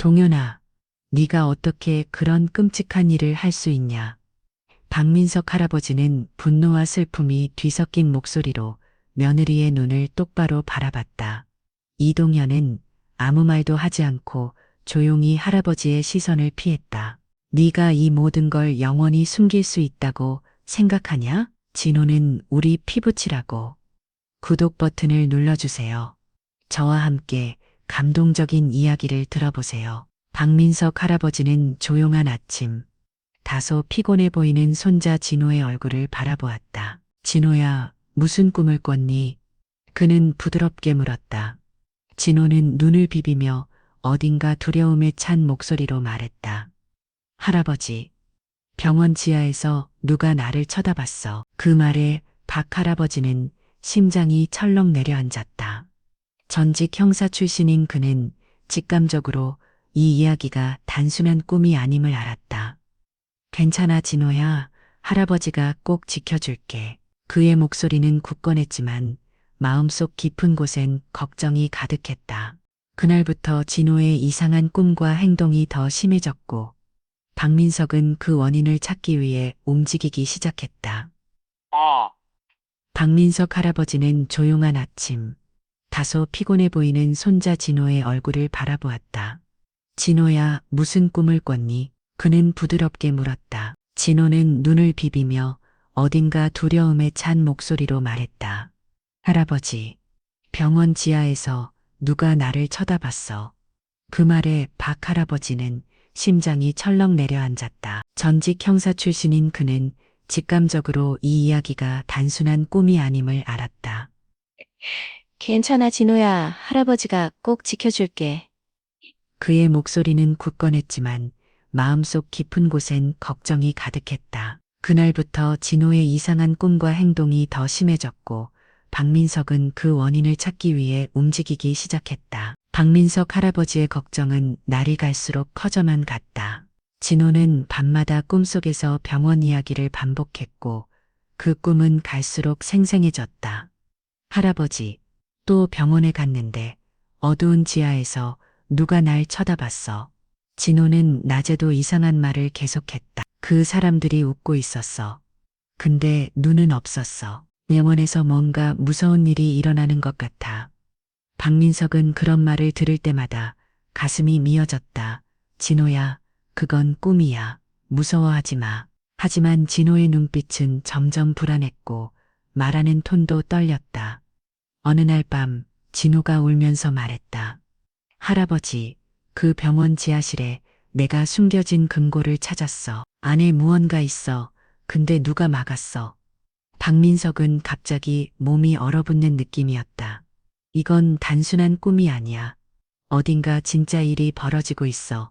동현아, 네가 어떻게 그런 끔찍한 일을 할 수 있냐? 박민석 할아버지는 분노와 슬픔이 뒤섞인 목소리로 며느리의 눈을 똑바로 바라봤다. 이동현은 아무 말도 하지 않고 조용히 할아버지의 시선을 피했다. 네가 이 모든 걸 영원히 숨길 수 있다고 생각하냐? 진호는 우리 피부치라고. 구독 버튼을 눌러주세요. 저와 함께 감동적인 이야기를 들어보세요. 박민석 할아버지는 조용한 아침, 다소 피곤해 보이는 손자 진호의 얼굴을 바라보았다. 진호야, 무슨 꿈을 꿨니? 그는 부드럽게 물었다. 진호는 눈을 비비며 어딘가 두려움에 찬 목소리로 말했다. 할아버지, 병원 지하에서 누가 나를 쳐다봤어. 그 말에 박 할아버지는 심장이 철렁 내려앉았다. 전직 형사 출신인 그는 직감적으로 이 이야기가 단순한 꿈이 아님을 알았다. 괜찮아, 진호야. 할아버지가 꼭 지켜줄게. 그의 목소리는 굳건했지만 마음속 깊은 곳엔 걱정이 가득했다. 그날부터 진호의 이상한 꿈과 행동이 더 심해졌고 박민석은 그 원인을 찾기 위해 움직이기 시작했다. 박민석 할아버지는 조용한 아침, 다소 피곤해 보이는 손자 진호의 얼굴을 바라보았다. 진호야, 무슨 꿈을 꿨니? 그는 부드럽게 물었다. 진호는 눈을 비비며 어딘가 두려움에 찬 목소리로 말했다. 할아버지, 병원 지하에서 누가 나를 쳐다봤어. 그 말에 박 할아버지는 심장이 철렁 내려앉았다. 전직 형사 출신인 그는 직감적으로 이 이야기가 단순한 꿈이 아님을 알았다. 괜찮아, 진호야. 할아버지가 꼭 지켜줄게. 그의 목소리는 굳건했지만 마음속 깊은 곳엔 걱정이 가득했다. 그날부터 진호의 이상한 꿈과 행동이 더 심해졌고 박민석은 그 원인을 찾기 위해 움직이기 시작했다. 박민석 할아버지의 걱정은 날이 갈수록 커져만 갔다. 진호는 밤마다 꿈속에서 병원 이야기를 반복했고 그 꿈은 갈수록 생생해졌다. 할아버지, 또 병원에 갔는데 어두운 지하에서 누가 날 쳐다봤어. 진호는 낮에도 이상한 말을 계속했다. 그 사람들이 웃고 있었어. 근데 눈은 없었어. 영혼에서 뭔가 무서운 일이 일어나는 것 같아. 박민석은 그런 말을 들을 때마다 가슴이 미어졌다. 진호야, 그건 꿈이야. 무서워하지 마. 하지만 진호의 눈빛은 점점 불안했고 말하는 톤도 떨렸다. 어느 날 밤 진호가 울면서 말했다. 할아버지, 그 병원 지하실에 내가 숨겨진 금고를 찾았어. 안에 무언가 있어. 근데 누가 막았어. 박민석은 갑자기 몸이 얼어붙는 느낌이었다. 이건 단순한 꿈이 아니야. 어딘가 진짜 일이 벌어지고 있어.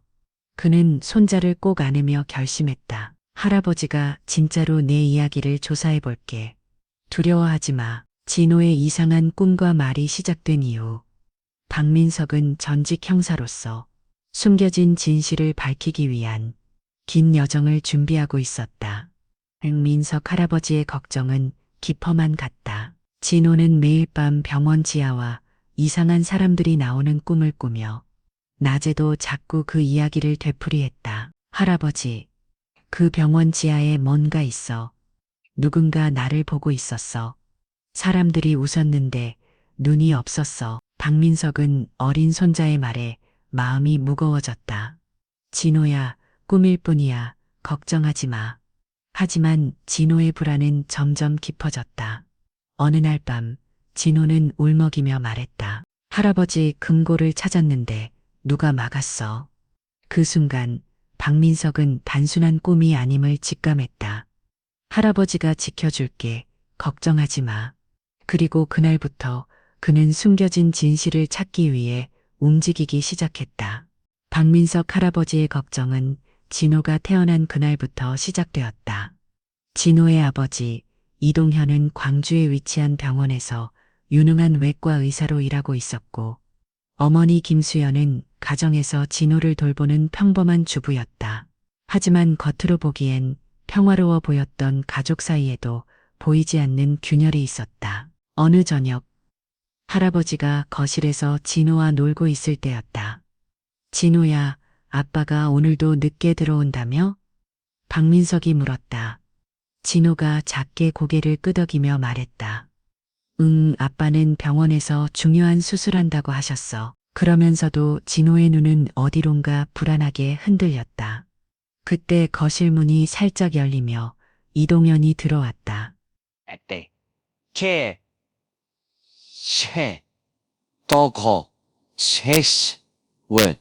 그는 손자를 꼭 안으며 결심했다. 할아버지가 진짜로 내 이야기를 조사해 볼게. 두려워하지 마. 진호의 이상한 꿈과 말이 시작된 이후 박민석은 전직 형사로서 숨겨진 진실을 밝히기 위한 긴 여정을 준비하고 있었다. 박민석 할아버지의 걱정은 깊어만 갔다. 진호는 매일 밤 병원 지하와 이상한 사람들이 나오는 꿈을 꾸며 낮에도 자꾸 그 이야기를 되풀이했다. 할아버지, 그 병원 지하에 뭔가 있어. 누군가 나를 보고 있었어. 사람들이 웃었는데 눈이 없었어. 박민석은 어린 손자의 말에 마음이 무거워졌다. 진호야, 꿈일 뿐이야. 걱정하지 마. 하지만 진호의 불안은 점점 깊어졌다. 어느 날 밤 진호는 울먹이며 말했다. 할아버지, 금고를 찾았는데 누가 막았어. 그 순간 박민석은 단순한 꿈이 아님을 직감했다. 할아버지가 지켜줄게. 걱정하지 마. 그리고 그날부터 그는 숨겨진 진실을 찾기 위해 움직이기 시작했다. 박민석 할아버지의 걱정은 진호가 태어난 그날부터 시작되었다. 진호의 아버지 이동현은 광주에 위치한 병원에서 유능한 외과 의사로 일하고 있었고 어머니 김수연은 가정에서 진호를 돌보는 평범한 주부였다. 하지만 겉으로 보기엔 평화로워 보였던 가족 사이에도 보이지 않는 균열이 있었다. 어느 저녁 할아버지가 거실에서 진호와 놀고 있을 때였다. 진호야, 아빠가 오늘도 늦게 들어온다며? 박민석이 물었다. 진호가 작게 고개를 끄덕이며 말했다. 응, 아빠는 병원에서 중요한 수술한다고 하셨어. 그러면서도 진호의 눈은 어디론가 불안하게 흔들렸다. 그때 거실 문이 살짝 열리며 이동현이 들어왔다. 때, 개, 쉐, 떠거, 체시, 원,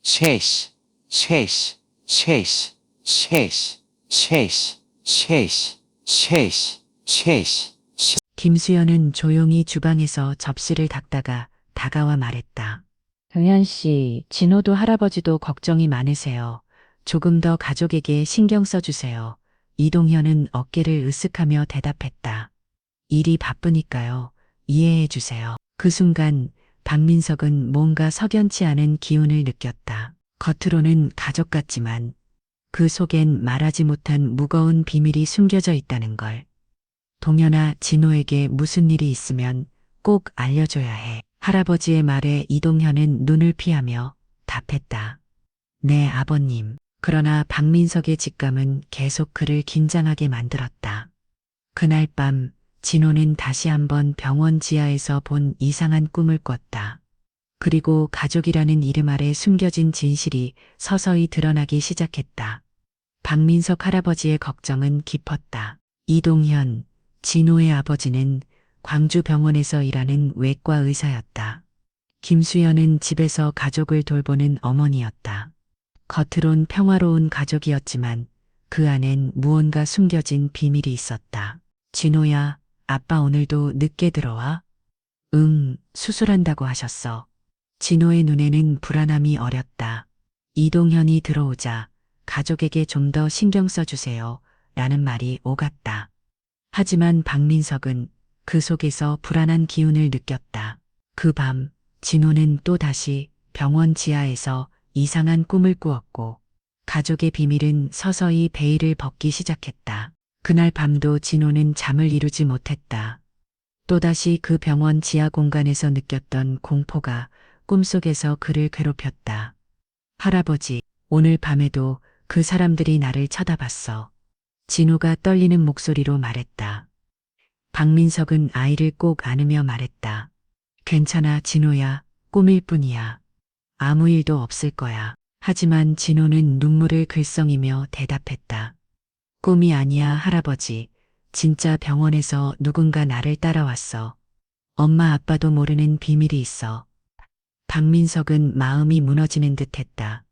체시, 체시, 체시, 체시, 체시, 체시, 체시, 체시. 김수연은 조용히 주방에서 접시를 닦다가 다가와 말했다. 동현 씨, 진호도 할아버지도 걱정이 많으세요. 조금 더 가족에게 신경 써주세요. 이동현은 어깨를 으쓱하며 대답했다. 일이 바쁘니까요. 이해해 주세요. 그 순간 박민석은 뭔가 석연치 않은 기운을 느꼈다. 겉으로는 가족 같지만 그 속엔 말하지 못한 무거운 비밀이 숨겨져 있다는 걸. 동현아, 진호에게 무슨 일이 있으면 꼭 알려줘야 해. 할아버지의 말에 이동현은 눈을 피하며 답했다. 네, 아버님. 그러나 박민석의 직감은 계속 그를 긴장하게 만들었다. 그날 밤 진호는 다시 한번 병원 지하에서 본 이상한 꿈을 꿨다. 그리고 가족이라는 이름 아래 숨겨진 진실이 서서히 드러나기 시작했다. 박민석 할아버지의 걱정은 깊었다. 이동현, 진호의 아버지는 광주 병원에서 일하는 외과 의사였다. 김수연은 집에서 가족을 돌보는 어머니였다. 겉으론 평화로운 가족이었지만 그 안엔 무언가 숨겨진 비밀이 있었다. 진호야, 아빠 오늘도 늦게 들어와? 응, 수술한다고 하셨어. 진호의 눈에는 불안함이 어렸다. 이동현이 들어오자 가족에게 좀 더 신경 써주세요. 라는 말이 오갔다. 하지만 박민석은 그 속에서 불안한 기운을 느꼈다. 그 밤, 진호는 또다시 병원 지하에서 이상한 꿈을 꾸었고, 가족의 비밀은 서서히 베일을 벗기 시작했다. 그날 밤도 진호는 잠을 이루지 못했다. 또다시 그 병원 지하 공간에서 느꼈던 공포가 꿈속에서 그를 괴롭혔다. 할아버지, 오늘 밤에도 그 사람들이 나를 쳐다봤어. 진호가 떨리는 목소리로 말했다. 박민석은 아이를 꼭 안으며 말했다. 괜찮아, 진호야. 꿈일 뿐이야. 아무 일도 없을 거야. 하지만 진호는 눈물을 글썽이며 대답했다. 꿈이 아니야, 할아버지. 진짜 병원에서 누군가 나를 따라왔어. 엄마 아빠도 모르는 비밀이 있어. 박민석은 마음이 무너지는 듯 했다.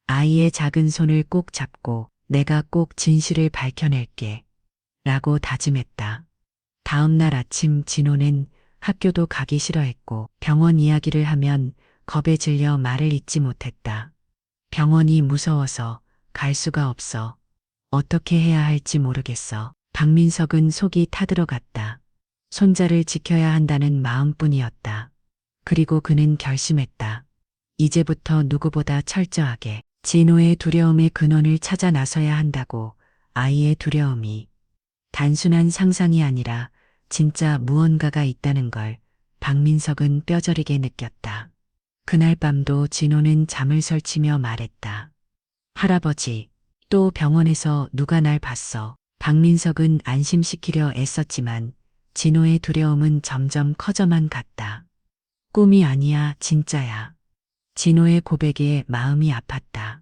아이의 작은 손을 꼭 잡고 내가 꼭 진실을 밝혀낼게. 라고 다짐했다. 다음 날 아침 진호는 학교도 가기 싫어했고 병원 이야기를 하면 겁에 질려 말을 잇지 못했다. 병원이 무서워서 갈 수가 없어. 어떻게 해야 할지 모르겠어. 박민석은 속이 타들어갔다. 손자를 지켜야 한다는 마음뿐이었다. 그리고 그는 결심했다. 이제부터 누구보다 철저하게 진호의 두려움의 근원을 찾아 나서야 한다고. 아이의 두려움이 단순한 상상이 아니라 진짜 무언가가 있다는 걸 박민석은 뼈저리게 느꼈다. 그날 밤도 진호는 잠을 설치며 말했다. 할아버지, 또 병원에서 누가 날 봤어. 박민석은 안심시키려 애썼지만 진호의 두려움은 점점 커져만 갔다. 꿈이 아니야, 진짜야. 진호의 고백에 마음이 아팠다.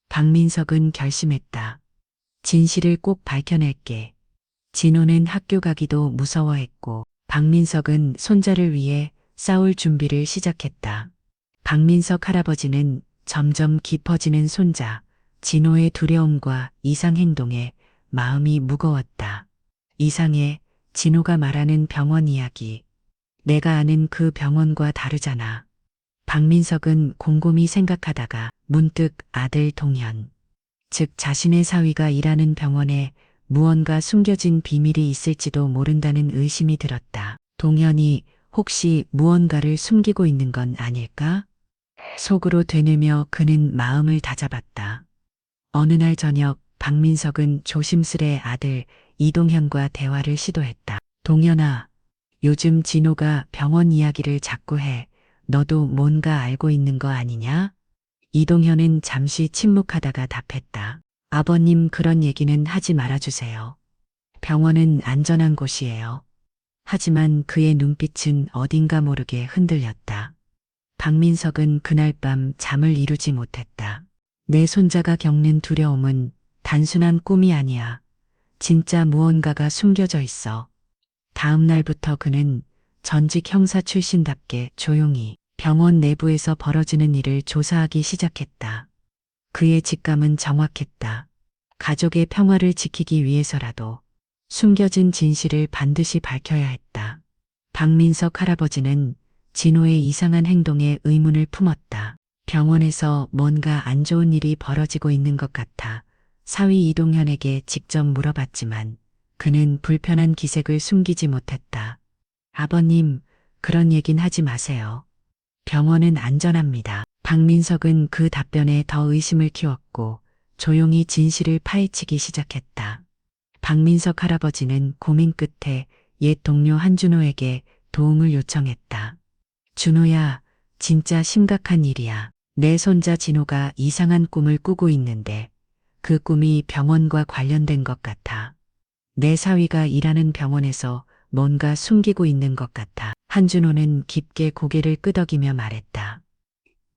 박민석은 결심했다. 진실을 꼭 밝혀낼게. 진호는 학교 가기도 무서워했고 박민석은 손자를 위해 싸울 준비를 시작했다. 박민석 할아버지는 점점 깊어지는 손자, 진호의 두려움과 이상 행동에 마음이 무거웠다. 이상해, 진호가 말하는 병원 이야기. 내가 아는 그 병원과 다르잖아. 박민석은 곰곰이 생각하다가 문득 아들 동현, 즉 자신의 사위가 일하는 병원에 무언가 숨겨진 비밀이 있을지도 모른다는 의심이 들었다. 동현이 혹시 무언가를 숨기고 있는 건 아닐까? 속으로 되뇌며 그는 마음을 다잡았다. 어느 날 저녁 박민석은 조심스레 아들 이동현과 대화를 시도했다. 동현아, 요즘 진호가 병원 이야기를 자꾸 해. 너도 뭔가 알고 있는 거 아니냐? 이동현은 잠시 침묵하다가 답했다. 아버님 그런 얘기는 하지 말아주세요. 병원은 안전한 곳이에요. 하지만 그의 눈빛은 어딘가 모르게 흔들렸다. 박민석은 그날 밤 잠을 이루지 못했다. 내 손자가 겪는 두려움은 단순한 꿈이 아니야. 진짜 무언가가 숨겨져 있어. 다음 날부터 그는 전직 형사 출신답게 조용히 병원 내부에서 벌어지는 일을 조사하기 시작했다. 그의 직감은 정확했다. 가족의 평화를 지키기 위해서라도 숨겨진 진실을 반드시 밝혀야 했다. 박민석 할아버지는 진호의 이상한 행동에 의문을 품었다. 병원에서 뭔가 안 좋은 일이 벌어지고 있는 것 같아 사위 이동현에게 직접 물어봤지만 그는 불편한 기색을 숨기지 못했다. 아버님, 그런 얘긴 하지 마세요. 병원은 안전합니다. 박민석은 그 답변에 더 의심을 키웠고 조용히 진실을 파헤치기 시작했다. 박민석 할아버지는 고민 끝에 옛 동료 한준호에게 도움을 요청했다. 준호야, 진짜 심각한 일이야. 내 손자 진호가 이상한 꿈을 꾸고 있는데 그 꿈이 병원과 관련된 것 같아. 내 사위가 일하는 병원에서 뭔가 숨기고 있는 것 같아. 한준호는 깊게 고개를 끄덕이며 말했다.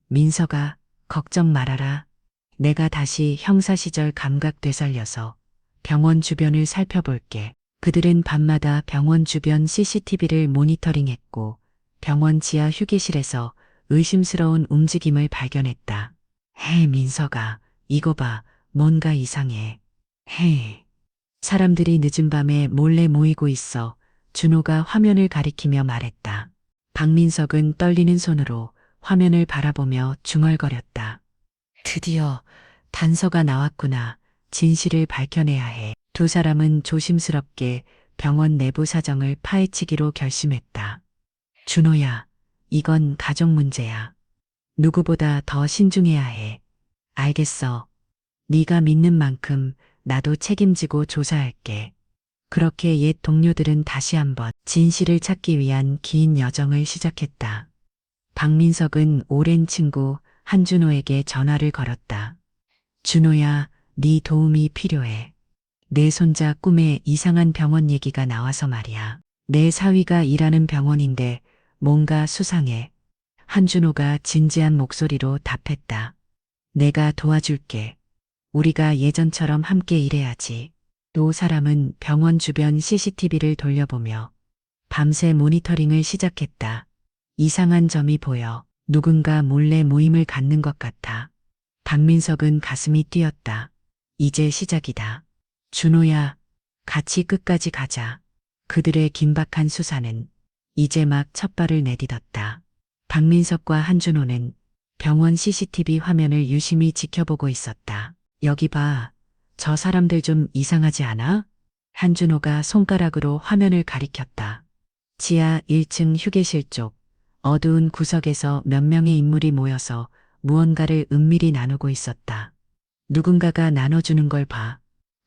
민석아, 걱정 말아라. 내가 다시 형사 시절 감각 되살려서 병원 주변을 살펴볼게. 그들은 밤마다 병원 주변 CCTV를 모니터링했고 병원 지하 휴게실에서 의심스러운 움직임을 발견했다. 헤, 민석아, 이거 봐. 뭔가 이상해. 헤. 사람들이 늦은 밤에 몰래 모이고 있어. 준호가 화면을 가리키며 말했다. 박민석은 떨리는 손으로 화면을 바라보며 중얼거렸다. 드디어 단서가 나왔구나. 진실을 밝혀내야 해. 두 사람은 조심스럽게 병원 내부 사정을 파헤치기로 결심했다. 준호야, 이건 가족 문제야. 누구보다 더 신중해야 해. 알겠어. 네가 믿는 만큼 나도 책임지고 조사할게. 그렇게 옛 동료들은 다시 한번 진실을 찾기 위한 긴 여정을 시작했다. 박민석은 오랜 친구 한준호에게 전화를 걸었다. 준호야, 네 도움이 필요해. 내 손자 꿈에 이상한 병원 얘기가 나와서 말이야. 내 사위가 일하는 병원인데 뭔가 수상해. 한준호가 진지한 목소리로 답했다. 내가 도와줄게. 우리가 예전처럼 함께 일해야지. 두 사람은 병원 주변 CCTV를 돌려보며 밤새 모니터링을 시작했다. 이상한 점이 보여. 누군가 몰래 모임을 갖는 것 같아. 박민석은 가슴이 뛰었다. 이제 시작이다. 준호야, 같이 끝까지 가자. 그들의 긴박한 수사는 이제 막 첫 발을 내딛었다. 박민석과 한준호는 병원 CCTV 화면을 유심히 지켜보고 있었다. 여기 봐. 저 사람들 좀 이상하지 않아? 한준호가 손가락으로 화면을 가리켰다. 지하 1층 휴게실 쪽 어두운 구석에서 몇 명의 인물이 모여서 무언가를 은밀히 나누고 있었다. 누군가가 나눠주는 걸 봐.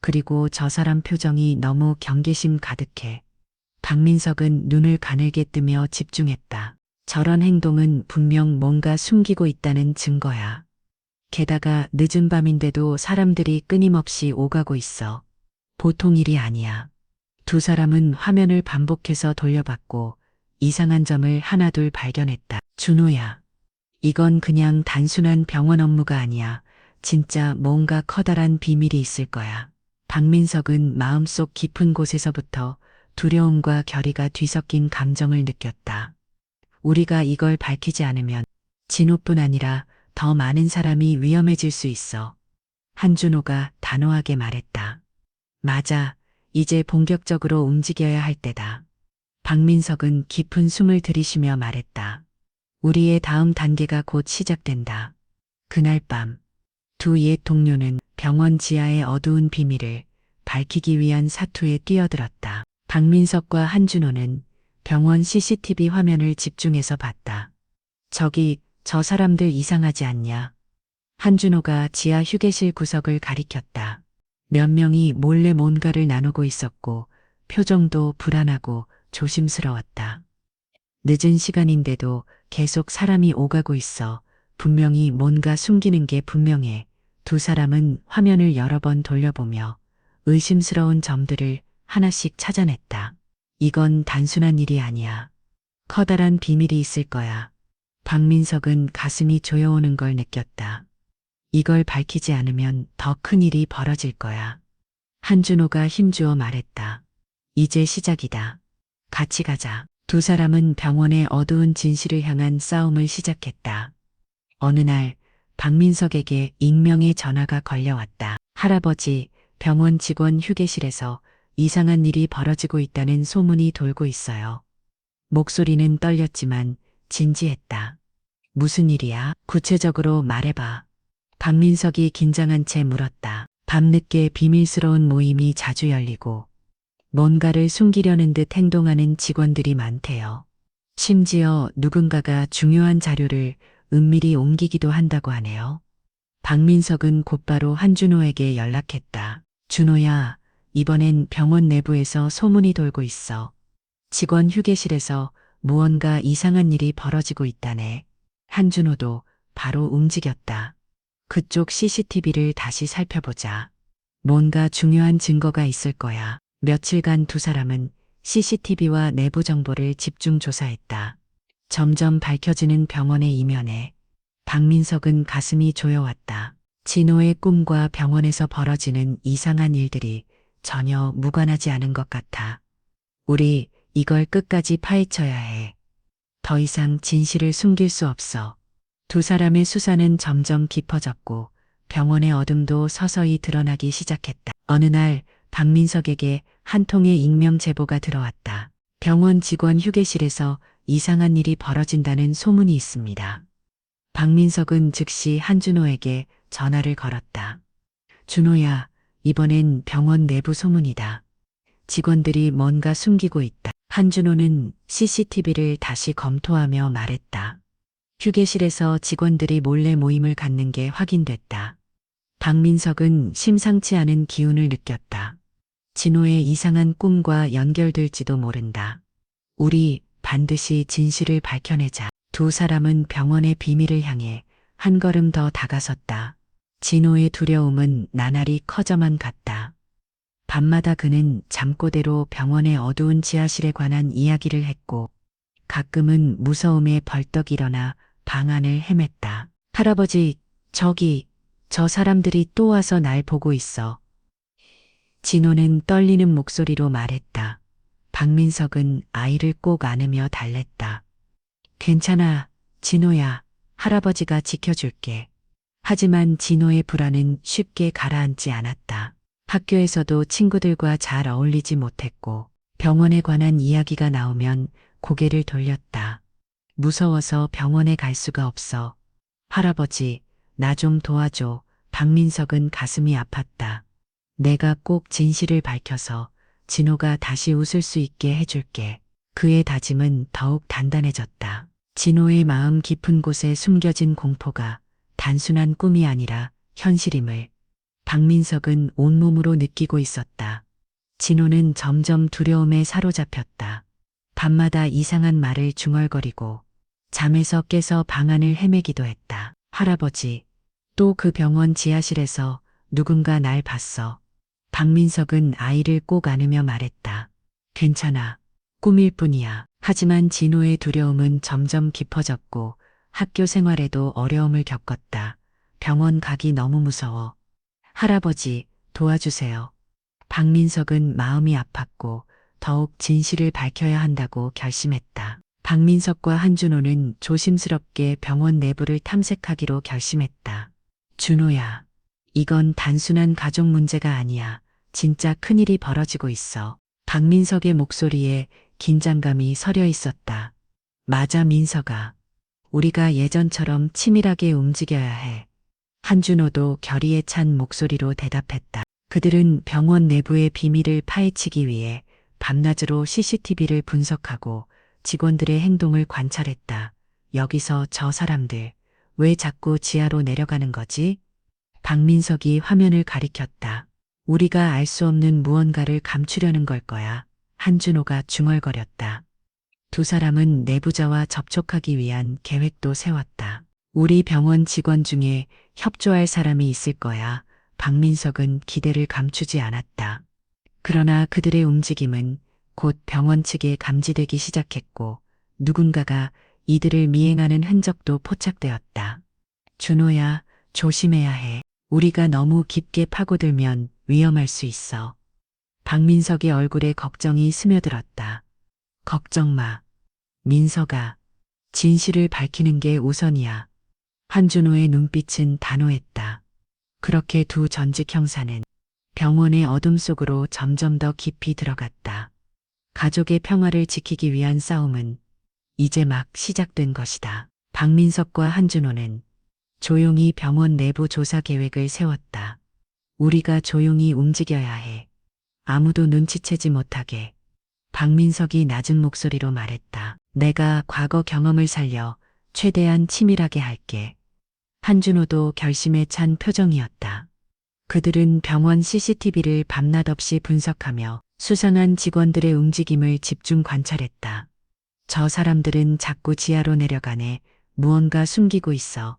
그리고 저 사람 표정이 너무 경계심 가득해. 박민석은 눈을 가늘게 뜨며 집중했다. 저런 행동은 분명 뭔가 숨기고 있다는 증거야. 게다가 늦은 밤인데도 사람들이 끊임없이 오가고 있어. 보통 일이 아니야. 두 사람은 화면을 반복해서 돌려봤고 이상한 점을 하나둘 발견했다. 준호야, 이건 그냥 단순한 병원 업무가 아니야. 진짜 뭔가 커다란 비밀이 있을 거야. 박민석은 마음속 깊은 곳에서부터 두려움과 결의가 뒤섞인 감정을 느꼈다. 우리가 이걸 밝히지 않으면 진호뿐 아니라 더 많은 사람이 위험해질 수 있어. 한준호가 단호하게 말했다. 맞아. 이제 본격적으로 움직여야 할 때다. 박민석은 깊은 숨을 들이쉬며 말했다. 우리의 다음 단계가 곧 시작된다. 그날 밤, 두 옛 동료는 병원 지하의 어두운 비밀을 밝히기 위한 사투에 뛰어들었다. 박민석과 한준호는 병원 CCTV 화면을 집중해서 봤다. 저기, 저 사람들 이상하지 않냐? 한준호가 지하 휴게실 구석을 가리켰다. 몇 명이 몰래 뭔가를 나누고 있었고 표정도 불안하고 조심스러웠다. 늦은 시간인데도 계속 사람이 오가고 있어 분명히 뭔가 숨기는 게 분명해. 두 사람은 화면을 여러 번 돌려보며 의심스러운 점들을 하나씩 찾아냈다. 이건 단순한 일이 아니야. 커다란 비밀이 있을 거야. 박민석은 가슴이 조여오는 걸 느꼈다. 이걸 밝히지 않으면 더 큰 일이 벌어질 거야. 한준호가 힘주어 말했다. 이제 시작이다. 같이 가자. 두 사람은 병원의 어두운 진실을 향한 싸움을 시작했다. 어느 날 박민석에게 익명의 전화가 걸려왔다. 할아버지, 병원 직원 휴게실에서 이상한 일이 벌어지고 있다는 소문이 돌고 있어요. 목소리는 떨렸지만 진지했다. 무슨 일이야? 구체적으로 말해봐. 박민석이 긴장한 채 물었다. 밤늦게 비밀스러운 모임이 자주 열리고 뭔가를 숨기려는 듯 행동하는 직원들이 많대요. 심지어 누군가가 중요한 자료를 은밀히 옮기기도 한다고 하네요. 박민석은 곧바로 한준호에게 연락했다. 준호야, 이번엔 병원 내부에서 소문이 돌고 있어. 직원 휴게실에서 무언가 이상한 일이 벌어지고 있다네. 한준호도 바로 움직였다. 그쪽 CCTV를 다시 살펴보자. 뭔가 중요한 증거가 있을 거야. 며칠간 두 사람은 CCTV와 내부 정보를 집중 조사했다. 점점 밝혀지는 병원의 이면에 박민석은 가슴이 조여왔다. 진호의 꿈과 병원에서 벌어지는 이상한 일들이 전혀 무관하지 않은 것 같아. 우리 이걸 끝까지 파헤쳐야 해. 더 이상 진실을 숨길 수 없어. 두 사람의 수사는 점점 깊어졌고 병원의 어둠도 서서히 드러나기 시작했다. 어느 날 박민석에게 한 통의 익명 제보가 들어왔다. 병원 직원 휴게실에서 이상한 일이 벌어진다는 소문이 있습니다. 박민석은 즉시 한준호에게 전화를 걸었다. 준호야, 이번엔 병원 내부 소문이다. 직원들이 뭔가 숨기고 있다. 한준호는 CCTV를 다시 검토하며 말했다. 휴게실에서 직원들이 몰래 모임을 갖는 게 확인됐다. 박민석은 심상치 않은 기운을 느꼈다. 진호의 이상한 꿈과 연결될지도 모른다. 우리 반드시 진실을 밝혀내자. 두 사람은 병원의 비밀을 향해 한 걸음 더 다가섰다. 진호의 두려움은 나날이 커져만 갔다. 밤마다 그는 잠꼬대로 병원의 어두운 지하실에 관한 이야기를 했고 가끔은 무서움에 벌떡 일어나 방 안을 헤맸다. 할아버지, 저 사람들이 또 와서 날 보고 있어. 진호는 떨리는 목소리로 말했다. 박민석은 아이를 꼭 안으며 달랬다. 괜찮아, 진호야. 할아버지가 지켜줄게. 하지만 진호의 불안은 쉽게 가라앉지 않았다. 학교에서도 친구들과 잘 어울리지 못했고 병원에 관한 이야기가 나오면 고개를 돌렸다. 무서워서 병원에 갈 수가 없어. 할아버지, 나 좀 도와줘. 박민석은 가슴이 아팠다. 내가 꼭 진실을 밝혀서 진호가 다시 웃을 수 있게 해줄게. 그의 다짐은 더욱 단단해졌다. 진호의 마음 깊은 곳에 숨겨진 공포가 단순한 꿈이 아니라 현실임을 박민석은 온몸으로 느끼고 있었다. 진호는 점점 두려움에 사로잡혔다. 밤마다 이상한 말을 중얼거리고 잠에서 깨서 방 안을 헤매기도 했다. 할아버지, 또 그 병원 지하실에서 누군가 날 봤어. 박민석은 아이를 꼭 안으며 말했다. 괜찮아. 꿈일 뿐이야. 하지만 진호의 두려움은 점점 깊어졌고 학교 생활에도 어려움을 겪었다. 병원 가기 너무 무서워. 할아버지, 도와주세요. 박민석은 마음이 아팠고 더욱 진실을 밝혀야 한다고 결심했다. 박민석과 한준호는 조심스럽게 병원 내부를 탐색하기로 결심했다. 준호야, 이건 단순한 가족 문제가 아니야. 진짜 큰일이 벌어지고 있어. 박민석의 목소리에 긴장감이 서려 있었다. 맞아, 민석아. 우리가 예전처럼 치밀하게 움직여야 해. 한준호도 결의에 찬 목소리로 대답했다. 그들은 병원 내부의 비밀을 파헤치기 위해 밤낮으로 CCTV를 분석하고 직원들의 행동을 관찰했다. 여기서 저 사람들, 왜 자꾸 지하로 내려가는 거지? 박민석이 화면을 가리켰다. 우리가 알 수 없는 무언가를 감추려는 걸 거야. 한준호가 중얼거렸다. 두 사람은 내부자와 접촉하기 위한 계획도 세웠다. 우리 병원 직원 중에 협조할 사람이 있을 거야. 박민석은 기대를 감추지 않았다. 그러나 그들의 움직임은 곧 병원 측에 감지되기 시작했고 누군가가 이들을 미행하는 흔적도 포착되었다. 준호야, 조심해야 해. 우리가 너무 깊게 파고들면 위험할 수 있어. 박민석의 얼굴에 걱정이 스며들었다. 걱정 마. 민석아, 진실을 밝히는 게 우선이야. 한준호의 눈빛은 단호했다. 그렇게 두 전직 형사는 병원의 어둠 속으로 점점 더 깊이 들어갔다. 가족의 평화를 지키기 위한 싸움은 이제 막 시작된 것이다. 박민석과 한준호는 조용히 병원 내부 조사 계획을 세웠다. 우리가 조용히 움직여야 해. 아무도 눈치채지 못하게. 박민석이 낮은 목소리로 말했다. 내가 과거 경험을 살려 최대한 치밀하게 할게. 한준호도 결심에 찬 표정이었다. 그들은 병원 CCTV를 밤낮 없이 분석하며 수상한 직원들의 움직임을 집중 관찰했다. 저 사람들은 자꾸 지하로 내려가네. 무언가 숨기고 있어.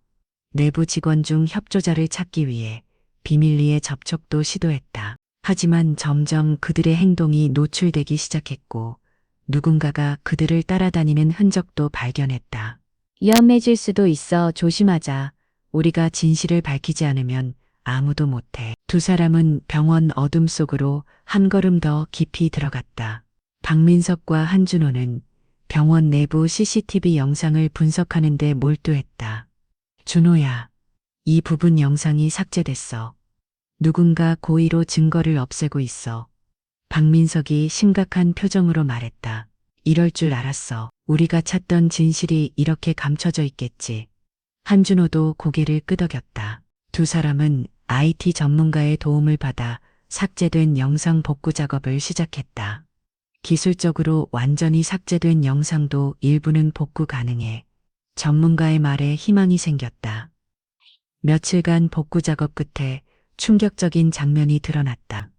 내부 직원 중 협조자를 찾기 위해 비밀리에 접촉도 시도했다. 하지만 점점 그들의 행동이 노출되기 시작했고 누군가가 그들을 따라다니는 흔적도 발견했다. 위험해질 수도 있어. 조심하자. 우리가 진실을 밝히지 않으면 아무도 못해. 두 사람은 병원 어둠 속으로 한 걸음 더 깊이 들어갔다. 박민석과 한준호는 병원 내부 CCTV 영상을 분석하는 데 몰두했다. 준호야, 이 부분 영상이 삭제됐어. 누군가 고의로 증거를 없애고 있어. 박민석이 심각한 표정으로 말했다. 이럴 줄 알았어. 우리가 찾던 진실이 이렇게 감춰져 있겠지. 한준호도 고개를 끄덕였다. 두 사람은 IT 전문가의 도움을 받아 삭제된 영상 복구 작업을 시작했다. 기술적으로 완전히 삭제된 영상도 일부는 복구 가능해. 전문가의 말에 희망이 생겼다. 며칠간 복구 작업 끝에 충격적인 장면이 드러났다.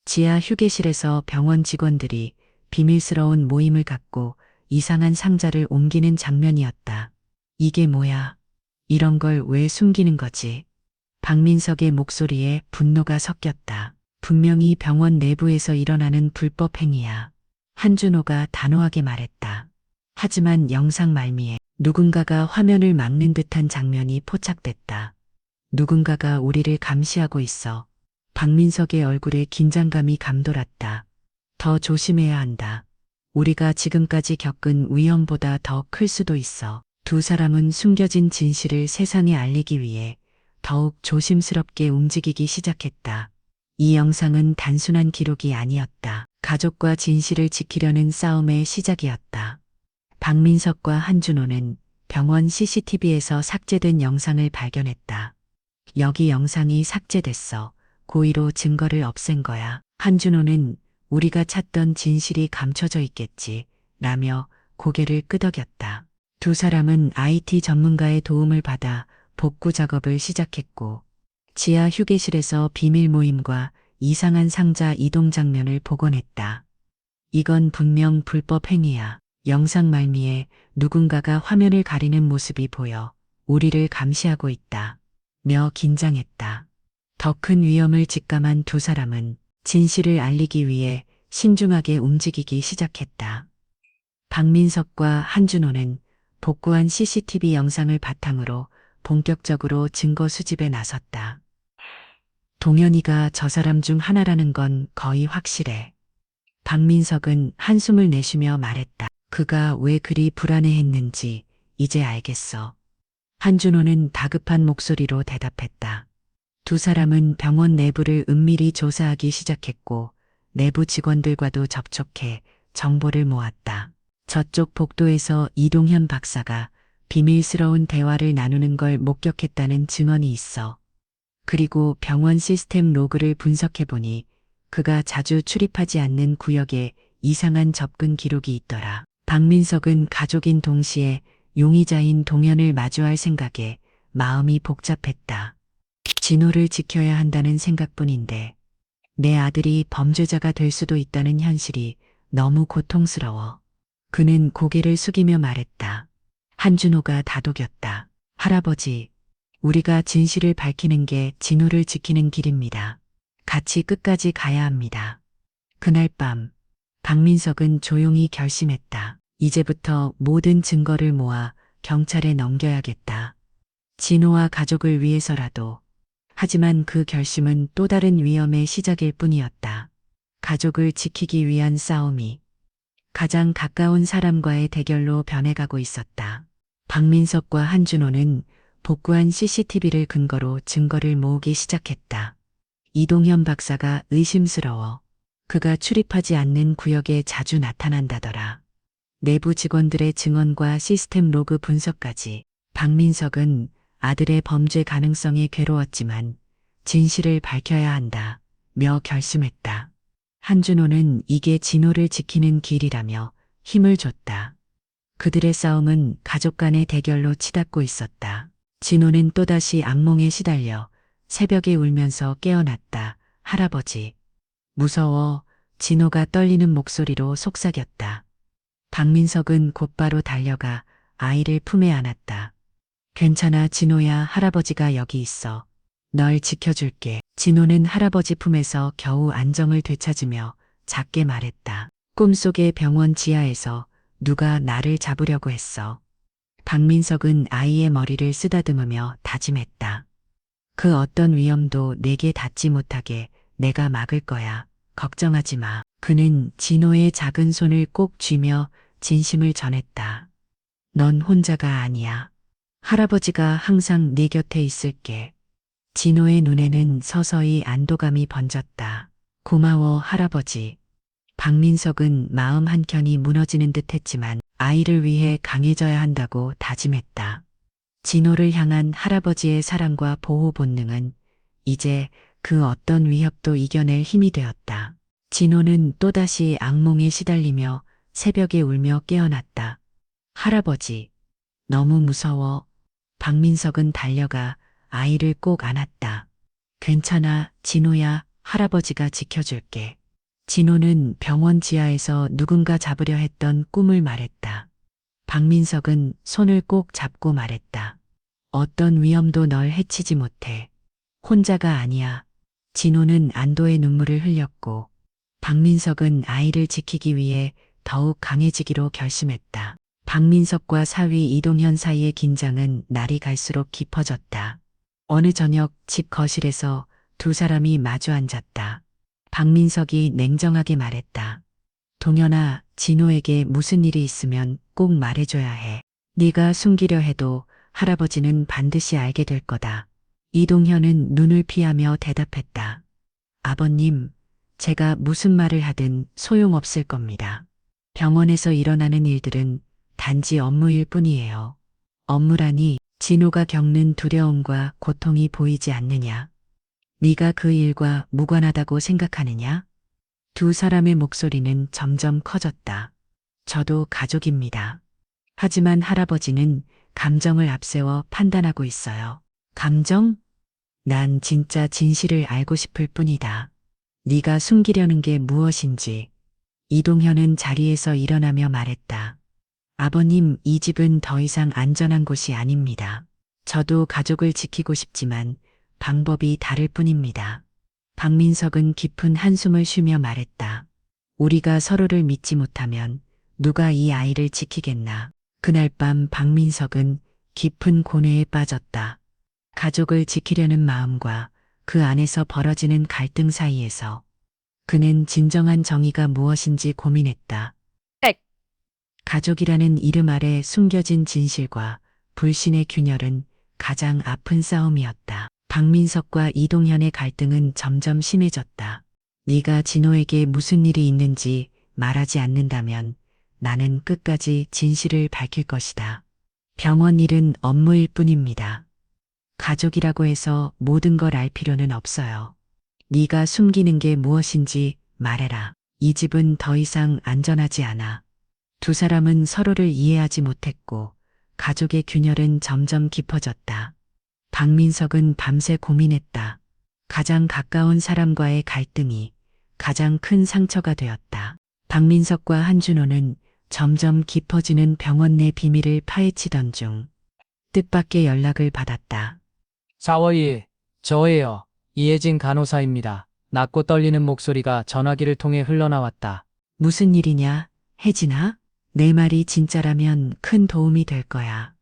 지하 휴게실에서 병원 직원들이 비밀스러운 모임을 갖고 이상한 상자를 옮기는 장면이었다. 이게 뭐야? 이런 걸 왜 숨기는 거지? 박민석의 목소리에 분노가 섞였다. 분명히 병원 내부에서 일어나는 불법 행위야. 한준호가 단호하게 말했다. 하지만 영상 말미에 누군가가 화면을 막는 듯한 장면이 포착됐다. 누군가가 우리를 감시하고 있어. 박민석의 얼굴에 긴장감이 감돌았다. 더 조심해야 한다. 우리가 지금까지 겪은 위험보다 더 클 수도 있어. 두 사람은 숨겨진 진실을 세상에 알리기 위해 더욱 조심스럽게 움직이기 시작했다. 이 영상은 단순한 기록이 아니었다. 가족과 진실을 지키려는 싸움의 시작이었다. 박민석과 한준호는 병원 CCTV에서 삭제된 영상을 발견했다. 여기 영상이 삭제됐어. 고의로 증거를 없앤 거야. 한준호는 우리가 찾던 진실이 감춰져 있겠지. 라며 고개를 끄덕였다. 두 사람은 IT 전문가의 도움을 받아 복구 작업을 시작했고 지하 휴게실에서 비밀 모임과 이상한 상자 이동 장면을 복원했다. 이건 분명 불법 행위야. 영상 말미에 누군가가 화면을 가리는 모습이 보여 우리를 감시하고 있다. 며 긴장했다. 더 큰 위험을 직감한 두 사람은 진실을 알리기 위해 신중하게 움직이기 시작했다. 박민석과 한준호는 복구한 CCTV 영상을 바탕으로 본격적으로 증거 수집에 나섰다. 동현이가 저 사람 중 하나라는 건 거의 확실해. 박민석은 한숨을 내쉬며 말했다. 그가 왜 그리 불안해했는지 이제 알겠어. 한준호는 다급한 목소리로 대답했다. 두 사람은 병원 내부를 은밀히 조사하기 시작했고 내부 직원들과도 접촉해 정보를 모았다. 저쪽 복도에서 이동현 박사가 비밀스러운 대화를 나누는 걸 목격했다는 증언이 있어. 그리고 병원 시스템 로그를 분석해보니 그가 자주 출입하지 않는 구역에 이상한 접근 기록이 있더라. 박민석은 가족인 동시에 용의자인 동현을 마주할 생각에 마음이 복잡했다. 진호를 지켜야 한다는 생각뿐인데 내 아들이 범죄자가 될 수도 있다는 현실이 너무 고통스러워. 그는 고개를 숙이며 말했다. 한준호가 다독였다. 할아버지, 우리가 진실을 밝히는 게 진호를 지키는 길입니다. 같이 끝까지 가야 합니다. 그날 밤, 박민석은 조용히 결심했다. 이제부터 모든 증거를 모아 경찰에 넘겨야겠다. 진호와 가족을 위해서라도. 하지만 그 결심은 또 다른 위험의 시작일 뿐이었다. 가족을 지키기 위한 싸움이 가장 가까운 사람과의 대결로 변해가고 있었다. 박민석과 한준호는 복구한 CCTV를 근거로 증거를 모으기 시작했다. 이동현 박사가 의심스러워. 그가 출입하지 않는 구역에 자주 나타난다더라. 내부 직원들의 증언과 시스템 로그 분석까지. 박민석은 아들의 범죄 가능성이 괴로웠지만 진실을 밝혀야 한다. 며 결심했다. 한준호는 이게 진호를 지키는 길이라며 힘을 줬다. 그들의 싸움은 가족 간의 대결로 치닫고 있었다. 진호는 또다시 악몽에 시달려 새벽에 울면서 깨어났다. 할아버지. 무서워. 진호가 떨리는 목소리로 속삭였다. 박민석은 곧바로 달려가 아이를 품에 안았다. 괜찮아, 진호야. 할아버지가 여기 있어. 널 지켜줄게. 진호는 할아버지 품에서 겨우 안정을 되찾으며 작게 말했다. 꿈속의 병원 지하에서 누가 나를 잡으려고 했어. 박민석은 아이의 머리를 쓰다듬으며 다짐했다. 그 어떤 위험도 내게 닿지 못하게 내가 막을 거야. 걱정하지 마. 그는 진호의 작은 손을 꼭 쥐며 진심을 전했다. 넌 혼자가 아니야. 할아버지가 항상 네 곁에 있을게. 진호의 눈에는 서서히 안도감이 번졌다. 고마워, 할아버지. 박민석은 마음 한켠이 무너지는 듯 했지만 아이를 위해 강해져야 한다고 다짐했다. 진호를 향한 할아버지의 사랑과 보호 본능은 이제 그 어떤 위협도 이겨낼 힘이 되었다. 진호는 또다시 악몽에 시달리며 새벽에 울며 깨어났다. 할아버지, 너무 무서워. 박민석은 달려가 아이를 꼭 안았다. 괜찮아, 진호야. 할아버지가 지켜줄게. 진호는 병원 지하에서 누군가 잡으려 했던 꿈을 말했다. 박민석은 손을 꼭 잡고 말했다. 어떤 위험도 널 해치지 못해. 혼자가 아니야. 진호는 안도의 눈물을 흘렸고 박민석은 아이를 지키기 위해 더욱 강해지기로 결심했다. 박민석과 사위 이동현 사이의 긴장은 날이 갈수록 깊어졌다. 어느 저녁 집 거실에서 두 사람이 마주 앉았다. 박민석이 냉정하게 말했다. 동현아, 진호에게 무슨 일이 있으면 꼭 말해줘야 해. 네가 숨기려 해도 할아버지는 반드시 알게 될 거다. 이동현은 눈을 피하며 대답했다. 아버님, 제가 무슨 말을 하든 소용없을 겁니다. 병원에서 일어나는 일들은 단지 업무일 뿐이에요. 업무라니 진호가 겪는 두려움과 고통이 보이지 않느냐? 네가 그 일과 무관하다고 생각하느냐? 두 사람의 목소리는 점점 커졌다. 저도 가족입니다. 하지만 할아버지는 감정을 앞세워 판단하고 있어요. 감정? 난 진짜 진실을 알고 싶을 뿐이다. 네가 숨기려는 게 무엇인지. 이동현은 자리에서 일어나며 말했다. 아버님, 이 집은 더 이상 안전한 곳이 아닙니다. 저도 가족을 지키고 싶지만 방법이 다를 뿐입니다. 박민석은 깊은 한숨을 쉬며 말했다. 우리가 서로를 믿지 못하면 누가 이 아이를 지키겠나. 그날 밤 박민석은 깊은 고뇌에 빠졌다. 가족을 지키려는 마음과 그 안에서 벌어지는 갈등 사이에서 그는 진정한 정의가 무엇인지 고민했다. 가족이라는 이름 아래 숨겨진 진실과 불신의 균열은 가장 아픈 싸움이었다. 박민석과 이동현의 갈등은 점점 심해졌다. 네가 진호에게 무슨 일이 있는지 말하지 않는다면 나는 끝까지 진실을 밝힐 것이다. 병원 일은 업무일 뿐입니다. 가족이라고 해서 모든 걸 알 필요는 없어요. 네가 숨기는 게 무엇인지 말해라. 이 집은 더 이상 안전하지 않아. 두 사람은 서로를 이해하지 못했고 가족의 균열은 점점 깊어졌다. 박민석은 밤새 고민했다. 가장 가까운 사람과의 갈등이 가장 큰 상처가 되었다. 박민석과 한준호는 점점 깊어지는 병원 내 비밀을 파헤치던 중 뜻밖의 연락을 받았다. 4월 2일, 저예요. 이혜진 간호사입니다. 낮고 떨리는 목소리가 전화기를 통해 흘러나왔다. 무슨 일이냐, 혜진아? 내 말이 진짜라면 큰 도움이 될 거야.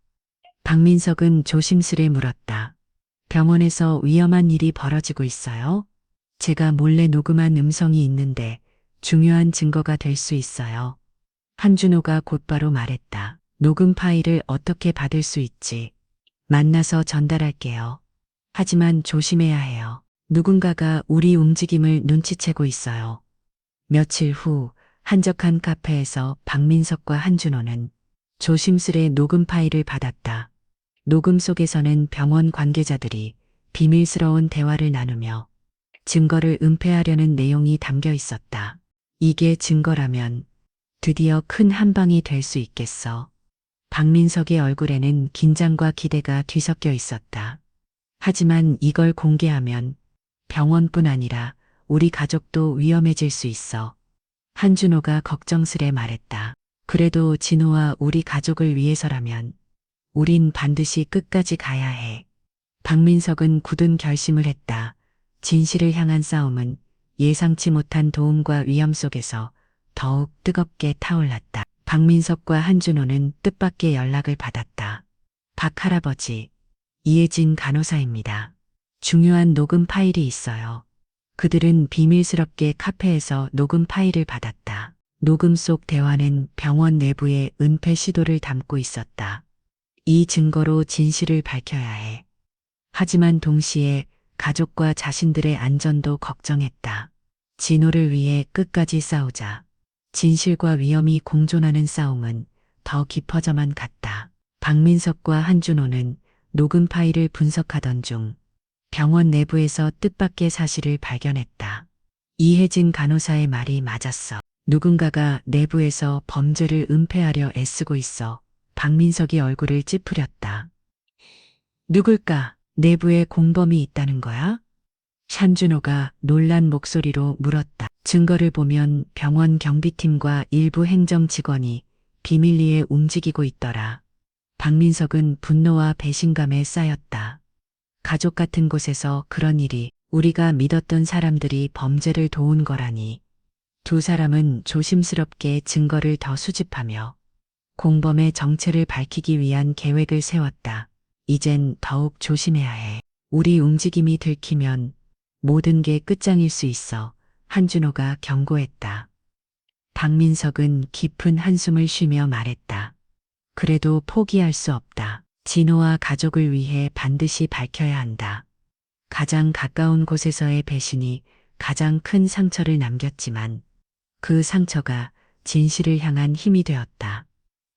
박민석은 조심스레 물었다. 병원에서 위험한 일이 벌어지고 있어요? 제가 몰래 녹음한 음성이 있는데 중요한 증거가 될 수 있어요. 한준호가 곧바로 말했다. 녹음 파일을 어떻게 받을 수 있지? 만나서 전달할게요. 하지만 조심해야 해요. 누군가가 우리 움직임을 눈치채고 있어요. 며칠 후 한적한 카페에서 박민석과 한준호는 조심스레 녹음 파일을 받았다. 녹음 속에서는 병원 관계자들이 비밀스러운 대화를 나누며 증거를 은폐하려는 내용이 담겨 있었다. 이게 증거라면 드디어 큰 한방이 될 수 있겠어. 박민석의 얼굴에는 긴장과 기대가 뒤섞여 있었다. 하지만 이걸 공개하면 병원뿐 아니라 우리 가족도 위험해질 수 있어. 한준호가 걱정스레 말했다. 그래도 진호와 우리 가족을 위해서라면 우린 반드시 끝까지 가야 해. 박민석은 굳은 결심을 했다. 진실을 향한 싸움은 예상치 못한 도움과 위험 속에서 더욱 뜨겁게 타올랐다. 박민석과 한준호는 뜻밖의 연락을 받았다. 박 할아버지, 이혜진 간호사입니다. 중요한 녹음 파일이 있어요. 그들은 비밀스럽게 카페에서 녹음 파일을 받았다. 녹음 속 대화는 병원 내부의 은폐 시도를 담고 있었다. 이 증거로 진실을 밝혀야 해. 하지만 동시에 가족과 자신들의 안전도 걱정했다. 진호를 위해 끝까지 싸우자. 진실과 위험이 공존하는 싸움은 더 깊어져만 갔다. 박민석과 한준호는 녹음 파일을 분석하던 중 병원 내부에서 뜻밖의 사실을 발견했다. 이혜진 간호사의 말이 맞았어. 누군가가 내부에서 범죄를 은폐하려 애쓰고 있어. 박민석이 얼굴을 찌푸렸다. 누굴까? 내부에 공범이 있다는 거야? 한준호가 놀란 목소리로 물었다. 증거를 보면 병원 경비팀과 일부 행정 직원이 비밀리에 움직이고 있더라. 박민석은 분노와 배신감에 쌓였다. 가족 같은 곳에서 그런 일이, 우리가 믿었던 사람들이 범죄를 도운 거라니. 두 사람은 조심스럽게 증거를 더 수집하며 공범의 정체를 밝히기 위한 계획을 세웠다. 이젠 더욱 조심해야 해. 우리 움직임이 들키면 모든 게 끝장일 수 있어. 한준호가 경고했다. 박민석은 깊은 한숨을 쉬며 말했다. 그래도 포기할 수 없다. 진호와 가족을 위해 반드시 밝혀야 한다. 가장 가까운 곳에서의 배신이 가장 큰 상처를 남겼지만 그 상처가 진실을 향한 힘이 되었다.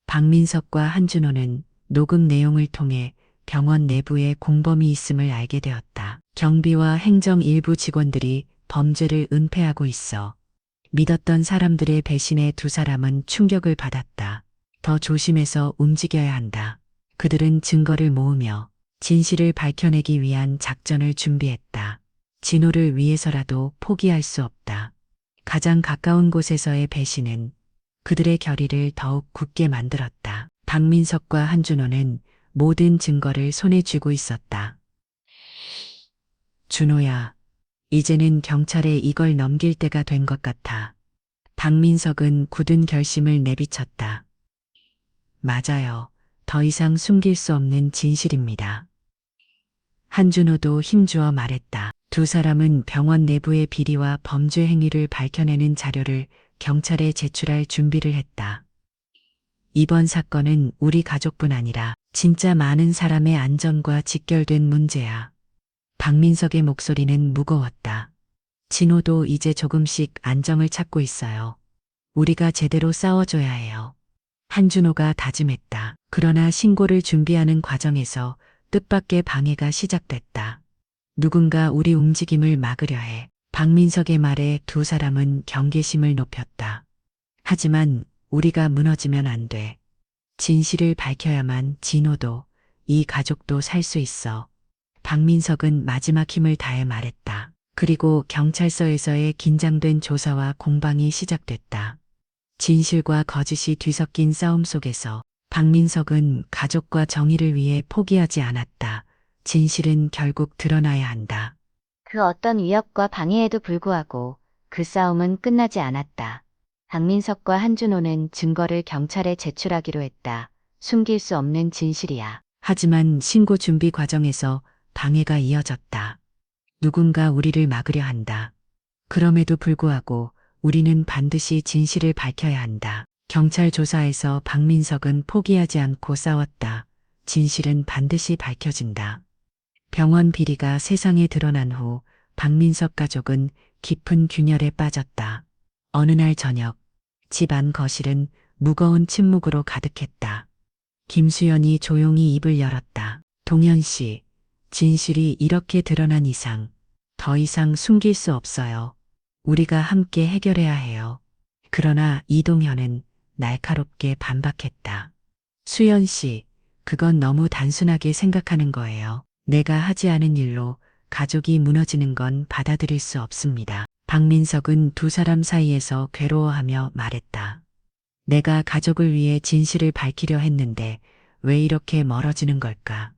박민석과 한준호는 녹음 내용을 통해 병원 내부에 공범이 있음을 알게 되었다. 경비와 행정 일부 직원들이 범죄를 은폐하고 있어. 믿었던 사람들의 배신에 두 사람은 충격을 받았다. 더 조심해서 움직여야 한다. 그들은 증거를 모으며 진실을 밝혀내기 위한 작전을 준비했다. 진호를 위해서라도 포기할 수 없다. 가장 가까운 곳에서의 배신은 그들의 결의를 더욱 굳게 만들었다. 박민석과 한준호는 모든 증거를 손에 쥐고 있었다. 준호야, 이제는 경찰에 이걸 넘길 때가 된 것 같아. 박민석은 굳은 결심을 내비쳤다. 맞아요. 더 이상 숨길 수 없는 진실입니다. 한준호도 힘주어 말했다. 두 사람은 병원 내부의 비리와 범죄 행위를 밝혀내는 자료를 경찰에 제출할 준비를 했다. 이번 사건은 우리 가족뿐 아니라 진짜 많은 사람의 안전과 직결된 문제야. 박민석의 목소리는 무거웠다. 진호도 이제 조금씩 안정을 찾고 있어요. 우리가 제대로 싸워줘야 해요. 한준호가 다짐했다. 그러나 신고를 준비하는 과정에서 뜻밖의 방해가 시작됐다. 누군가 우리 움직임을 막으려 해. 박민석의 말에 두 사람은 경계심을 높였다. 하지만 우리가 무너지면 안 돼. 진실을 밝혀야만 진호도 이 가족도 살 수 있어. 박민석은 마지막 힘을 다해 말했다. 그리고 경찰서에서의 긴장된 조사와 공방이 시작됐다. 진실과 거짓이 뒤섞인 싸움 속에서 박민석은 가족과 정의를 위해 포기하지 않았다. 진실은 결국 드러나야 한다. 그 어떤 위협과 방해에도 불구하고 그 싸움은 끝나지 않았다. 박민석과 한준호는 증거를 경찰에 제출하기로 했다. 숨길 수 없는 진실이야. 하지만 신고 준비 과정에서 방해가 이어졌다. 누군가 우리를 막으려 한다. 그럼에도 불구하고 우리는 반드시 진실을 밝혀야 한다. 경찰 조사에서 박민석은 포기하지 않고 싸웠다. 진실은 반드시 밝혀진다. 병원 비리가 세상에 드러난 후 박민석 가족은 깊은 균열에 빠졌다. 어느 날 저녁, 집 안 거실은 무거운 침묵으로 가득했다. 김수연이 조용히 입을 열었다. 동현 씨, 진실이 이렇게 드러난 이상 더 이상 숨길 수 없어요. 우리가 함께 해결해야 해요. 그러나 이동현은 날카롭게 반박했다. 수연 씨, 그건 너무 단순하게 생각하는 거예요. 내가 하지 않은 일로 가족이 무너지는 건 받아들일 수 없습니다. 박민석은 두 사람 사이에서 괴로워하며 말했다. 내가 가족을 위해 진실을 밝히려 했는데 왜 이렇게 멀어지는 걸까?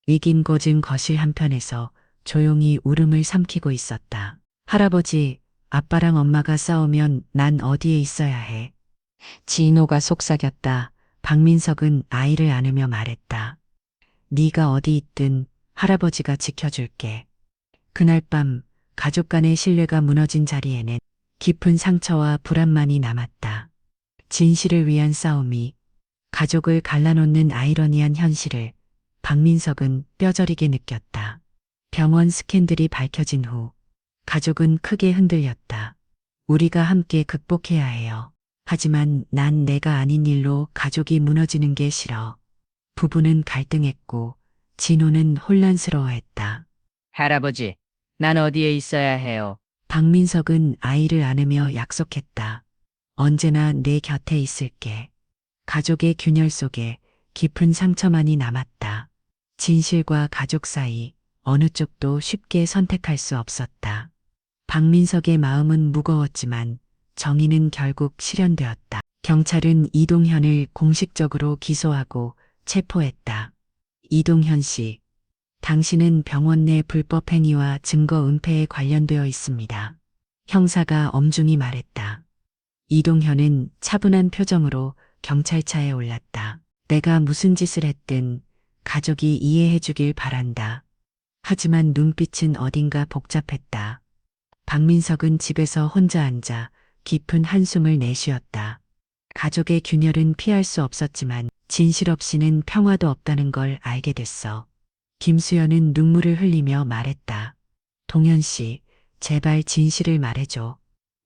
위긴 꽂은 거실 한편에서 조용히 울음을 삼키고 있었다. 할아버지, 아빠랑 엄마가 싸우면 난 어디에 있어야 해? 진호가 속삭였다. 박민석은 아이를 안으며 말했다. 네가 어디 있든 할아버지가 지켜줄게. 그날 밤 가족 간의 신뢰가 무너진 자리에는 깊은 상처와 불안만이 남았다. 진실을 위한 싸움이 가족을 갈라놓는 아이러니한 현실을 박민석은 뼈저리게 느꼈다. 병원 스캔들이 밝혀진 후 가족은 크게 흔들렸다. 우리가 함께 극복해야 해요. 하지만 난 내가 아닌 일로 가족이 무너지는 게 싫어. 부부는 갈등했고 진호는 혼란스러워했다. 할아버지, 난 어디에 있어야 해요? 박민석은 아이를 안으며 약속했다. 언제나 내 곁에 있을게. 가족의 균열 속에 깊은 상처만이 남았다. 진실과 가족 사이 어느 쪽도 쉽게 선택할 수 없었다. 박민석의 마음은 무거웠지만 정의는 결국 실현되었다. 경찰은 이동현을 공식적으로 기소하고 체포했다. 이동현 씨, 당신은 병원 내 불법 행위와 증거 은폐에 관련되어 있습니다. 형사가 엄중히 말했다. 이동현은 차분한 표정으로 경찰차에 올랐다. 내가 무슨 짓을 했든 가족이 이해해 주길 바란다. 하지만 눈빛은 어딘가 복잡했다. 박민석은 집에서 혼자 앉아 깊은 한숨을 내쉬었다. 가족의 균열은 피할 수 없었지만 진실 없이는 평화도 없다는 걸 알게 됐어. 김수연은 눈물을 흘리며 말했다. 동현 씨, 제발 진실을 말해줘.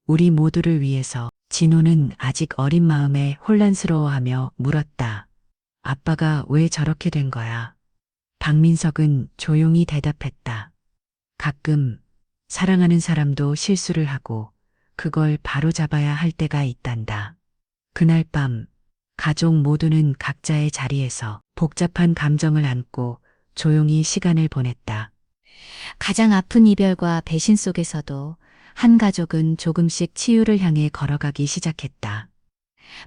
우리 모두를 위해서. 진호는 아직 어린 마음에 혼란스러워하며 물었다. 아빠가 왜 저렇게 된 거야? 박민석은 조용히 대답했다. 가끔 사랑하는 사람도 실수를 하고 그걸 바로잡아야 할 때가 있단다. 그날 밤 가족 모두는 각자의 자리에서 복잡한 감정을 안고 조용히 시간을 보냈다. 가장 아픈 이별과 배신 속에서도 한 가족은 조금씩 치유를 향해 걸어가기 시작했다.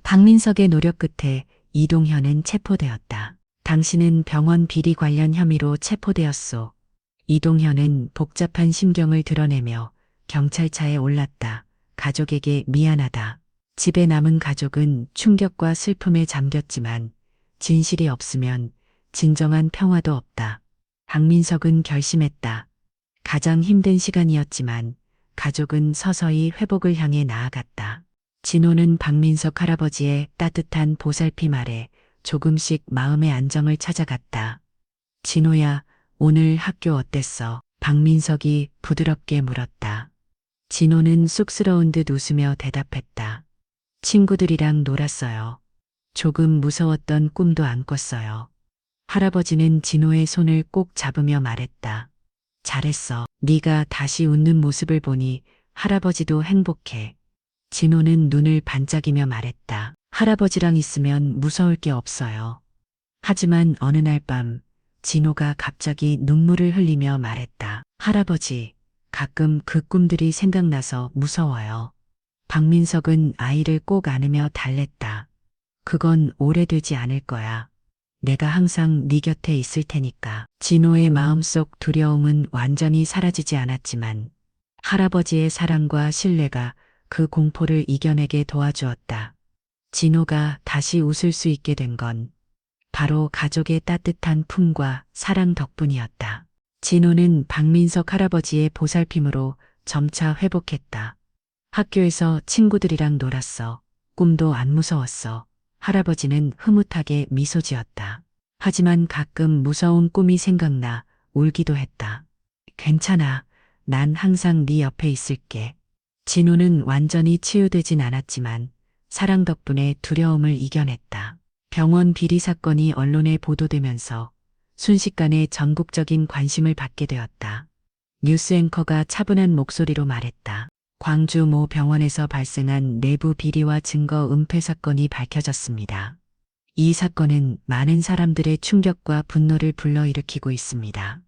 박민석의 노력 끝에 이동현은 체포되었다. 당신은 병원 비리 관련 혐의로 체포되었소. 이동현은 복잡한 심경을 드러내며 경찰차에 올랐다. 가족에게 미안하다. 집에 남은 가족은 충격과 슬픔에 잠겼지만 진실이 없으면 진정한 평화도 없다. 박민석은 결심했다. 가장 힘든 시간이었지만 가족은 서서히 회복을 향해 나아갔다. 진호는 박민석 할아버지의 따뜻한 보살핌 아래 조금씩 마음의 안정을 찾아갔다. 진호야, 오늘 학교 어땠어? 박민석이 부드럽게 물었다. 진호는 쑥스러운 듯 웃으며 대답했다. 친구들이랑 놀았어요. 조금 무서웠던 꿈도 안 꿨어요. 할아버지는 진호의 손을 꼭 잡으며 말했다. 잘했어. 네가 다시 웃는 모습을 보니 할아버지도 행복해. 진호는 눈을 반짝이며 말했다. 할아버지랑 있으면 무서울 게 없어요. 하지만 어느 날 밤 진호가 갑자기 눈물을 흘리며 말했다. 할아버지, 가끔 그 꿈들이 생각나서 무서워요. 박민석은 아이를 꼭 안으며 달랬다. 그건 오래되지 않을 거야. 내가 항상 네 곁에 있을 테니까. 진호의 마음속 두려움은 완전히 사라지지 않았지만 할아버지의 사랑과 신뢰가 그 공포를 이겨내게 도와주었다. 진호가 다시 웃을 수 있게 된 건 바로 가족의 따뜻한 품과 사랑 덕분이었다. 진호는 박민석 할아버지의 보살핌으로 점차 회복했다. 학교에서 친구들이랑 놀았어. 꿈도 안 무서웠어. 할아버지는 흐뭇하게 미소 지었다. 하지만 가끔 무서운 꿈이 생각나 울기도 했다. 괜찮아. 난 항상 네 옆에 있을게. 진호는 완전히 치유되진 않았지만 사랑 덕분에 두려움을 이겨냈다. 병원 비리 사건이 언론에 보도되면서 순식간에 전국적인 관심을 받게 되었다. 뉴스 앵커가 차분한 목소리로 말했다. 광주 모 병원에서 발생한 내부 비리와 증거 은폐 사건이 밝혀졌습니다. 이 사건은 많은 사람들의 충격과 분노를 불러일으키고 있습니다.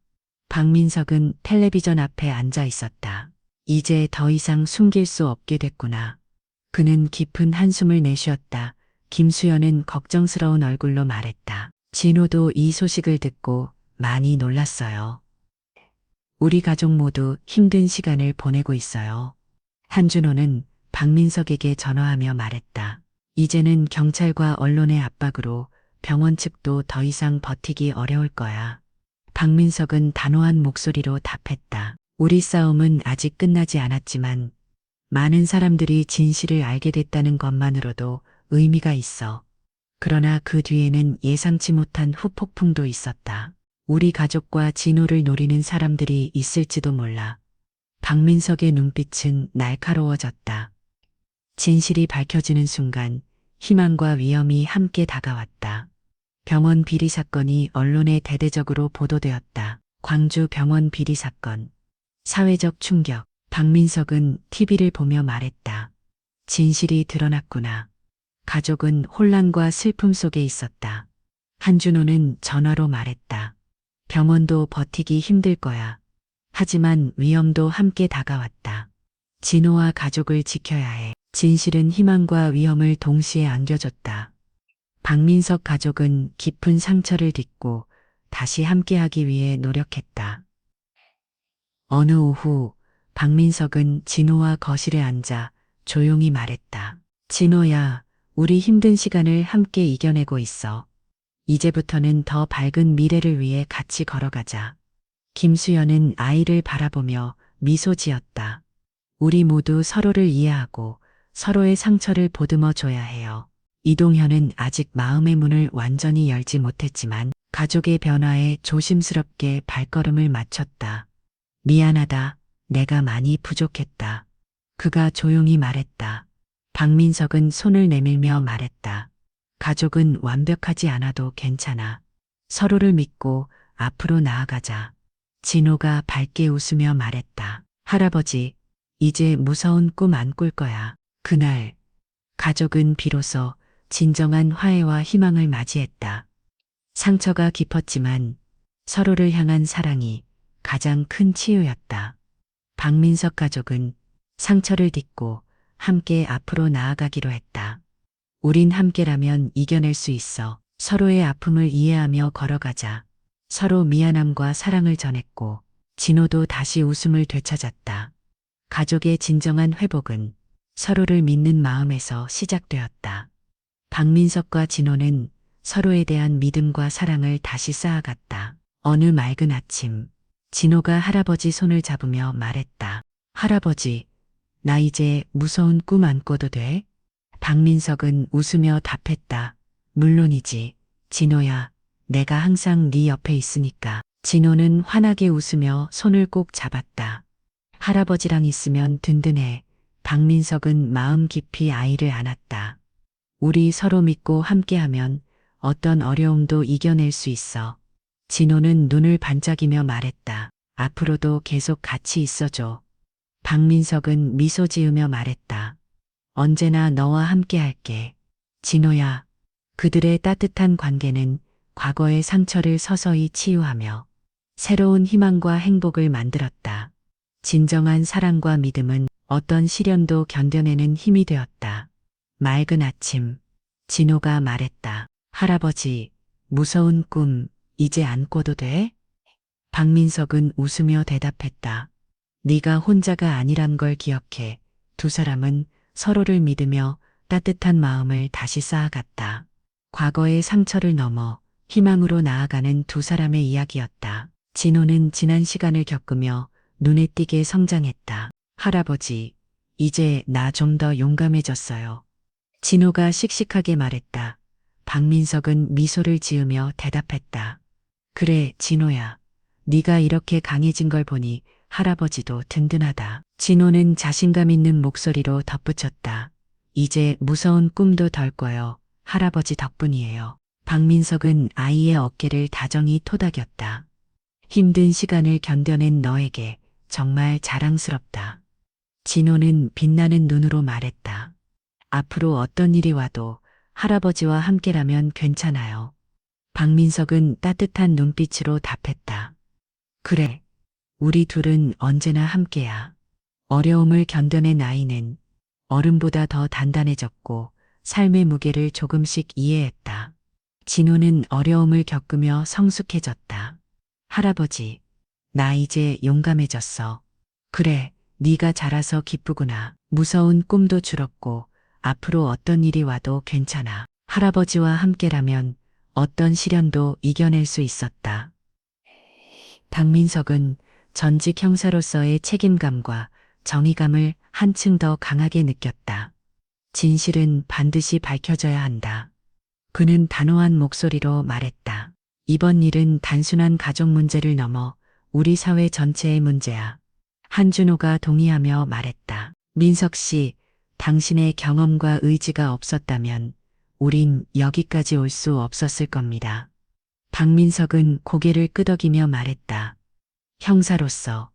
박민석은 텔레비전 앞에 앉아 있었다. 이제 더 이상 숨길 수 없게 됐구나. 그는 깊은 한숨을 내쉬었다. 김수연은 걱정스러운 얼굴로 말했다. 진호도 이 소식을 듣고 많이 놀랐어요. 우리 가족 모두 힘든 시간을 보내고 있어요. 한준호는 박민석에게 전화하며 말했다. 이제는 경찰과 언론의 압박으로 병원 측도 더 이상 버티기 어려울 거야. 박민석은 단호한 목소리로 답했다. 우리 싸움은 아직 끝나지 않았지만 많은 사람들이 진실을 알게 됐다는 것만으로도 의미가 있어. 그러나 그 뒤에는 예상치 못한 후폭풍도 있었다. 우리 가족과 진호를 노리는 사람들이 있을지도 몰라. 박민석의 눈빛은 날카로워졌다. 진실이 밝혀지는 순간 희망과 위험이 함께 다가왔다. 병원 비리 사건이 언론에 대대적으로 보도되었다. 광주 병원 비리 사건. 사회적 충격. 박민석은 TV를 보며 말했다. 진실이 드러났구나. 가족은 혼란과 슬픔 속에 있었다. 한준호는 전화로 말했다. 병원도 버티기 힘들 거야. 하지만 위험도 함께 다가왔다. 진호와 가족을 지켜야 해. 진실은 희망과 위험을 동시에 안겨줬다. 박민석 가족은 깊은 상처를 딛고 다시 함께하기 위해 노력했다. 어느 오후 박민석은 진호와 거실에 앉아 조용히 말했다. 진호야, 우리 힘든 시간을 함께 이겨내고 있어. 이제부터는 더 밝은 미래를 위해 같이 걸어가자. 김수연은 아이를 바라보며 미소 지었다. 우리 모두 서로를 이해하고 서로의 상처를 보듬어 줘야 해요. 이동현은 아직 마음의 문을 완전히 열지 못했지만 가족의 변화에 조심스럽게 발걸음을 맞췄다. 미안하다. 내가 많이 부족했다. 그가 조용히 말했다. 박민석은 손을 내밀며 말했다. 가족은 완벽하지 않아도 괜찮아. 서로를 믿고 앞으로 나아가자. 진호가 밝게 웃으며 말했다. 할아버지, 이제 무서운 꿈 안 꿀 거야. 그날, 가족은 비로소 진정한 화해와 희망을 맞이했다. 상처가 깊었지만 서로를 향한 사랑이 가장 큰 치유였다. 박민석 가족은 상처를 딛고 함께 앞으로 나아가기로 했다. 우린 함께라면 이겨낼 수 있어. 서로의 아픔을 이해하며 걸어가자. 서로 미안함과 사랑을 전했고 진호도 다시 웃음을 되찾았다. 가족의 진정한 회복은 서로를 믿는 마음에서 시작되었다. 박민석과 진호는 서로에 대한 믿음과 사랑을 다시 쌓아갔다. 어느 맑은 아침, 진호가 할아버지 손을 잡으며 말했다. 할아버지, 나 이제 무서운 꿈 안 꿔도 돼? 박민석은 웃으며 답했다. 물론이지. 진호야, 내가 항상 네 옆에 있으니까. 진호는 환하게 웃으며 손을 꼭 잡았다. 할아버지랑 있으면 든든해. 박민석은 마음 깊이 아이를 안았다. 우리 서로 믿고 함께하면 어떤 어려움도 이겨낼 수 있어. 진호는 눈을 반짝이며 말했다. 앞으로도 계속 같이 있어줘. 박민석은 미소 지으며 말했다. 언제나 너와 함께할게. 진호야. 그들의 따뜻한 관계는 과거의 상처를 서서히 치유하며 새로운 희망과 행복을 만들었다. 진정한 사랑과 믿음은 어떤 시련도 견뎌내는 힘이 되었다. 맑은 아침, 진호가 말했다. 할아버지, 무서운 꿈, 이제 안 꿔도 돼? 박민석은 웃으며 대답했다. 네가 혼자가 아니란 걸 기억해. 두 사람은 서로를 믿으며 따뜻한 마음을 다시 쌓아갔다. 과거의 상처를 넘어 희망으로 나아가는 두 사람의 이야기였다. 진호는 지난 시간을 겪으며 눈에 띄게 성장했다. 할아버지, 이제 나 좀 더 용감해졌어요. 진호가 씩씩하게 말했다. 박민석은 미소를 지으며 대답했다. 그래, 진호야. 네가 이렇게 강해진 걸 보니 할아버지도 든든하다. 진호는 자신감 있는 목소리로 덧붙였다. 이제 무서운 꿈도 덜 꿔요. 할아버지 덕분이에요. 박민석은 아이의 어깨를 다정히 토닥였다. 힘든 시간을 견뎌낸 너에게 정말 자랑스럽다. 진호는 빛나는 눈으로 말했다. 앞으로 어떤 일이 와도 할아버지와 함께라면 괜찮아요. 박민석은 따뜻한 눈빛으로 답했다. 그래, 우리 둘은 언제나 함께야. 어려움을 견뎌낸 아이는 어른보다 더 단단해졌고 삶의 무게를 조금씩 이해했다. 진호는 어려움을 겪으며 성숙해졌다. 할아버지, 나 이제 용감해졌어. 그래, 네가 자라서 기쁘구나. 무서운 꿈도 줄었고 앞으로 어떤 일이 와도 괜찮아. 할아버지와 함께라면 어떤 시련도 이겨낼 수 있었다. 박민석은 전직 형사로서의 책임감과 정의감을 한층 더 강하게 느꼈다. 진실은 반드시 밝혀져야 한다. 그는 단호한 목소리로 말했다. 이번 일은 단순한 가족 문제를 넘어 우리 사회 전체의 문제야. 한준호가 동의하며 말했다. 민석 씨, 당신의 경험과 의지가 없었다면 우린 여기까지 올 수 없었을 겁니다. 박민석은 고개를 끄덕이며 말했다. 형사로서,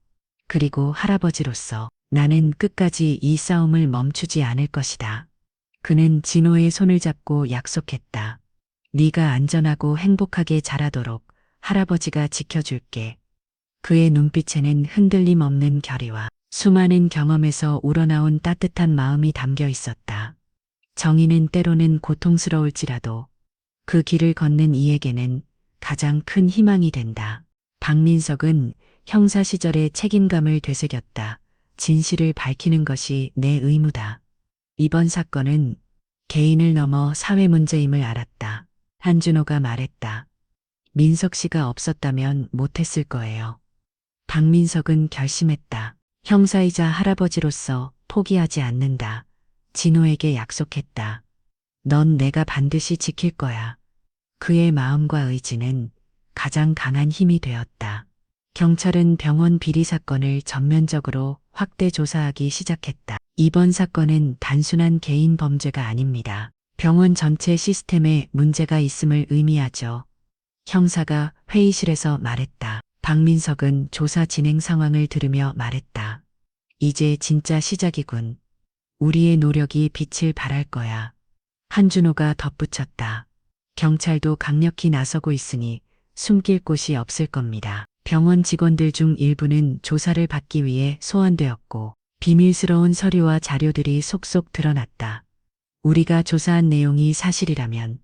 그리고 할아버지로서 나는 끝까지 이 싸움을 멈추지 않을 것이다. 그는 진호의 손을 잡고 약속했다. 네가 안전하고 행복하게 자라도록 할아버지가 지켜줄게. 그의 눈빛에는 흔들림 없는 결의와 수많은 경험에서 우러나온 따뜻한 마음이 담겨 있었다. 정의는 때로는 고통스러울지라도 그 길을 걷는 이에게는 가장 큰 희망이 된다. 박민석은 형사 시절의 책임감을 되새겼다. 진실을 밝히는 것이 내 의무다. 이번 사건은 개인을 넘어 사회 문제임을 알았다. 한준호가 말했다. 민석 씨가 없었다면 못했을 거예요. 박민석은 결심했다. 형사이자 할아버지로서 포기하지 않는다. 진호에게 약속했다. 넌 내가 반드시 지킬 거야. 그의 마음과 의지는 가장 강한 힘이 되었다. 경찰은 병원 비리 사건을 전면적으로 확대 조사하기 시작했다. 이번 사건은 단순한 개인 범죄가 아닙니다. 병원 전체 시스템에 문제가 있음을 의미하죠. 형사가 회의실에서 말했다. 박민석은 조사 진행 상황을 들으며 말했다. 이제 진짜 시작이군. 우리의 노력이 빛을 발할 거야. 한준호가 덧붙였다. 경찰도 강력히 나서고 있으니 숨길 곳이 없을 겁니다. 병원 직원들 중 일부는 조사를 받기 위해 소환되었고 비밀스러운 서류와 자료들이 속속 드러났다. 우리가 조사한 내용이 사실이라면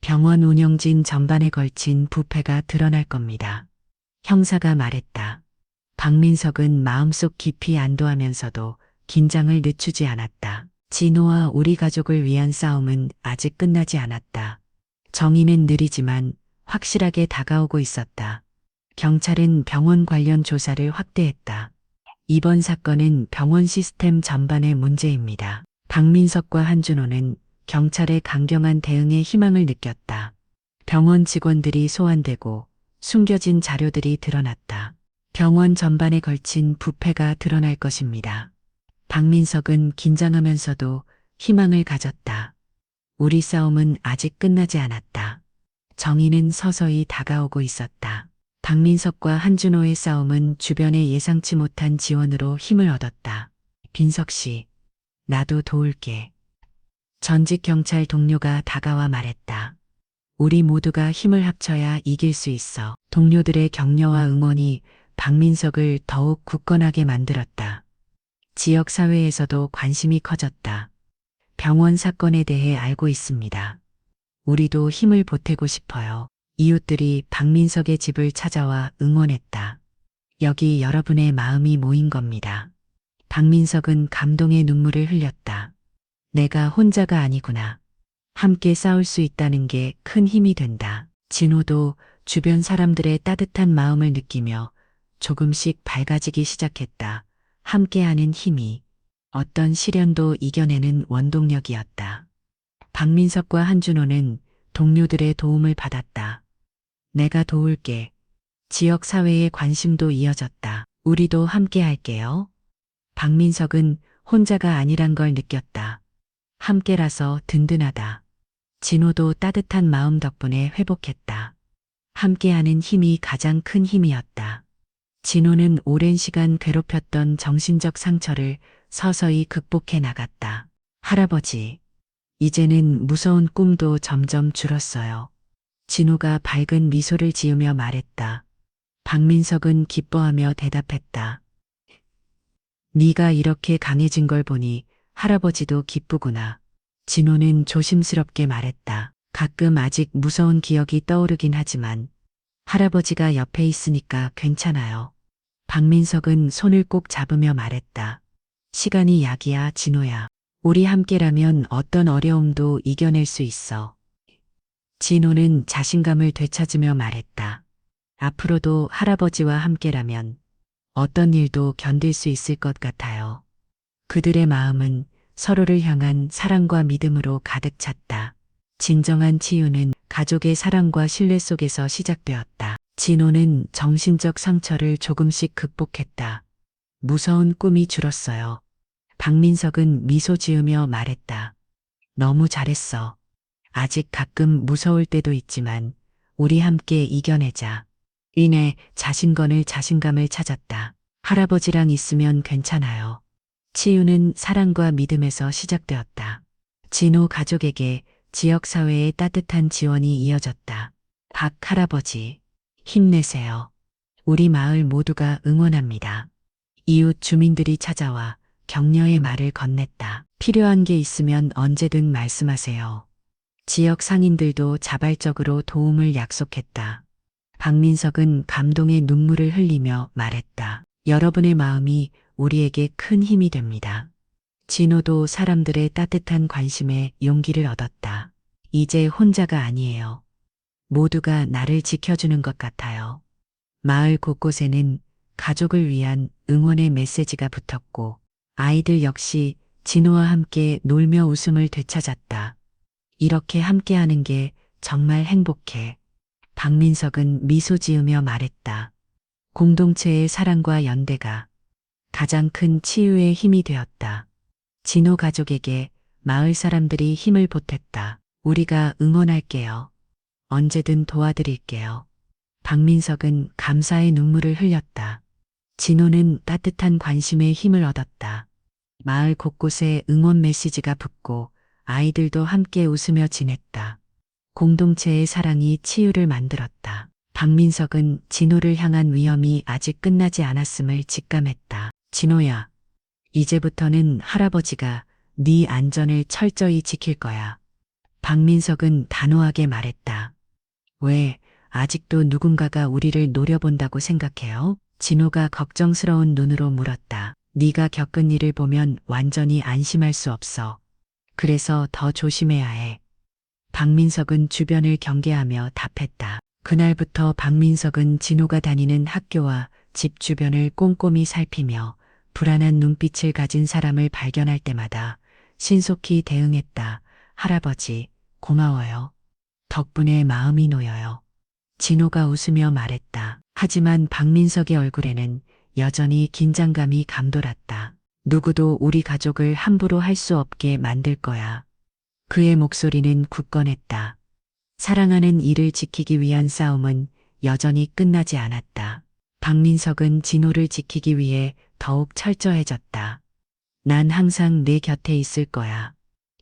병원 운영진 전반에 걸친 부패가 드러날 겁니다. 형사가 말했다. 박민석은 마음속 깊이 안도하면서도 긴장을 늦추지 않았다. 진호와 우리 가족을 위한 싸움은 아직 끝나지 않았다. 정의는 느리지만 확실하게 다가오고 있었다. 경찰은 병원 관련 조사를 확대했다. 이번 사건은 병원 시스템 전반의 문제입니다. 박민석과 한준호는 경찰의 강경한 대응에 희망을 느꼈다. 병원 직원들이 소환되고 숨겨진 자료들이 드러났다. 병원 전반에 걸친 부패가 드러날 것입니다. 박민석은 긴장하면서도 희망을 가졌다. 우리 싸움은 아직 끝나지 않았다. 정의는 서서히 다가오고 있었다. 박민석과 한준호의 싸움은 주변의 예상치 못한 지원으로 힘을 얻었다. 빈석 씨, 나도 도울게. 전직 경찰 동료가 다가와 말했다. 우리 모두가 힘을 합쳐야 이길 수 있어. 동료들의 격려와 응원이 박민석을 더욱 굳건하게 만들었다. 지역 사회에서도 관심이 커졌다. 병원 사건에 대해 알고 있습니다. 우리도 힘을 보태고 싶어요. 이웃들이 박민석의 집을 찾아와 응원했다. 여기 여러분의 마음이 모인 겁니다. 박민석은 감동의 눈물을 흘렸다. 내가 혼자가 아니구나. 함께 싸울 수 있다는 게 큰 힘이 된다. 진호도 주변 사람들의 따뜻한 마음을 느끼며 조금씩 밝아지기 시작했다. 함께하는 힘이 어떤 시련도 이겨내는 원동력이었다. 박민석과 한준호는 동료들의 도움을 받았다. 내가 도울게. 지역 사회의 관심도 이어졌다. 우리도 함께 할게요. 박민석은 혼자가 아니란 걸 느꼈다. 함께라서 든든하다. 진호도 따뜻한 마음 덕분에 회복했다. 함께하는 힘이 가장 큰 힘이었다. 진호는 오랜 시간 괴롭혔던 정신적 상처를 서서히 극복해 나갔다. 할아버지, 이제는 무서운 꿈도 점점 줄었어요. 진호가 밝은 미소를 지으며 말했다. 박민석은 기뻐하며 대답했다. 네가 이렇게 강해진 걸 보니 할아버지도 기쁘구나. 진호는 조심스럽게 말했다. 가끔 아직 무서운 기억이 떠오르긴 하지만 할아버지가 옆에 있으니까 괜찮아요. 박민석은 손을 꼭 잡으며 말했다. 시간이 약이야, 진호야. 우리 함께라면 어떤 어려움도 이겨낼 수 있어. 진호는 자신감을 되찾으며 말했다. 앞으로도 할아버지와 함께라면 어떤 일도 견딜 수 있을 것 같아요. 그들의 마음은 서로를 향한 사랑과 믿음으로 가득 찼다. 진정한 치유는 가족의 사랑과 신뢰 속에서 시작되었다. 진호는 정신적 상처를 조금씩 극복했다. 무서운 꿈이 줄었어요. 박민석은 미소 지으며 말했다. 너무 잘했어. 아직 가끔 무서울 때도 있지만 우리 함께 이겨내자. 이내 자신감을 찾았다. 할아버지랑 있으면 괜찮아요. 치유는 사랑과 믿음에서 시작되었다. 진호 가족에게 지역사회의 따뜻한 지원이 이어졌다. 박 할아버지, 힘내세요. 우리 마을 모두가 응원합니다. 이웃 주민들이 찾아와 격려의 말을 건넸다. 필요한 게 있으면 언제든 말씀하세요. 지역 상인들도 자발적으로 도움을 약속했다. 박민석은 감동의 눈물을 흘리며 말했다. 여러분의 마음이 우리에게 큰 힘이 됩니다. 진호도 사람들의 따뜻한 관심에 용기를 얻었다. 이제 혼자가 아니에요. 모두가 나를 지켜주는 것 같아요. 마을 곳곳에는 가족을 위한 응원의 메시지가 붙었고 아이들 역시 진호와 함께 놀며 웃음을 되찾았다. 이렇게 함께하는 게 정말 행복해. 박민석은 미소 지으며 말했다. 공동체의 사랑과 연대가 가장 큰 치유의 힘이 되었다. 진호 가족에게 마을 사람들이 힘을 보탰다. 우리가 응원할게요. 언제든 도와드릴게요. 박민석은 감사의 눈물을 흘렸다. 진호는 따뜻한 관심에 힘을 얻었다. 마을 곳곳에 응원 메시지가 붙고 아이들도 함께 웃으며 지냈다. 공동체의 사랑이 치유를 만들었다. 박민석은 진호를 향한 위험이 아직 끝나지 않았음을 직감했다. 진호야, 이제부터는 할아버지가 네 안전을 철저히 지킬 거야. 박민석은 단호하게 말했다. 왜 아직도 누군가가 우리를 노려본다고 생각해요? 진호가 걱정스러운 눈으로 물었다. 네가 겪은 일을 보면 완전히 안심할 수 없어. 그래서 더 조심해야 해. 박민석은 주변을 경계하며 답했다. 그날부터 박민석은 진호가 다니는 학교와 집 주변을 꼼꼼히 살피며 불안한 눈빛을 가진 사람을 발견할 때마다 신속히 대응했다. 할아버지, 고마워요. 덕분에 마음이 놓여요. 진호가 웃으며 말했다. 하지만 박민석의 얼굴에는 여전히 긴장감이 감돌았다. 누구도 우리 가족을 함부로 할 수 없게 만들 거야. 그의 목소리는 굳건했다. 사랑하는 이를 지키기 위한 싸움은 여전히 끝나지 않았다. 박민석은 진호를 지키기 위해 더욱 철저해졌다. 난 항상 내 곁에 있을 거야.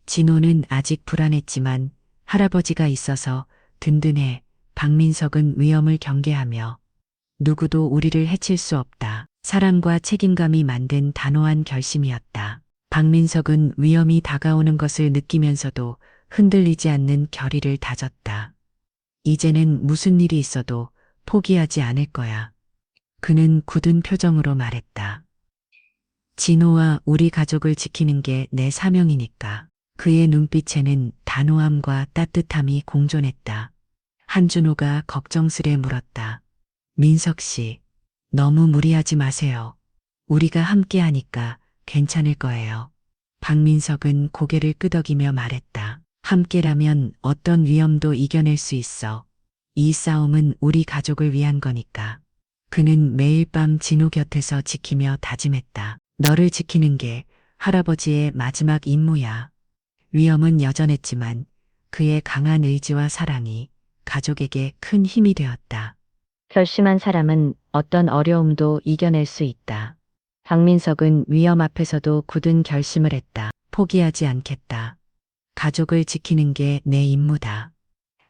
진호는 아직 불안했지만 할아버지가 있어서 든든해. 박민석은 위험을 경계하며 누구도 우리를 해칠 수 없다. 사랑과 책임감이 만든 단호한 결심이었다. 박민석은 위험이 다가오는 것을 느끼면서도 흔들리지 않는 결의를 다졌다. 이제는 무슨 일이 있어도 포기하지 않을 거야. 그는 굳은 표정으로 말했다. 진호와 우리 가족을 지키는 게 내 사명이니까. 그의 눈빛에는 단호함과 따뜻함이 공존했다. 한준호가 걱정스레 물었다. 민석 씨, 너무 무리하지 마세요. 우리가 함께 하니까 괜찮을 거예요. 박민석은 고개를 끄덕이며 말했다. 함께라면 어떤 위험도 이겨낼 수 있어. 이 싸움은 우리 가족을 위한 거니까. 그는 매일 밤 진호 곁에서 지키며 다짐했다. 너를 지키는 게 할아버지의 마지막 임무야. 위험은 여전했지만 그의 강한 의지와 사랑이 가족에게 큰 힘이 되었다. 결심한 사람은 어떤 어려움도 이겨낼 수 있다. 박민석은 위험 앞에서도 굳은 결심을 했다. 포기하지 않겠다. 가족을 지키는 게 내 임무다.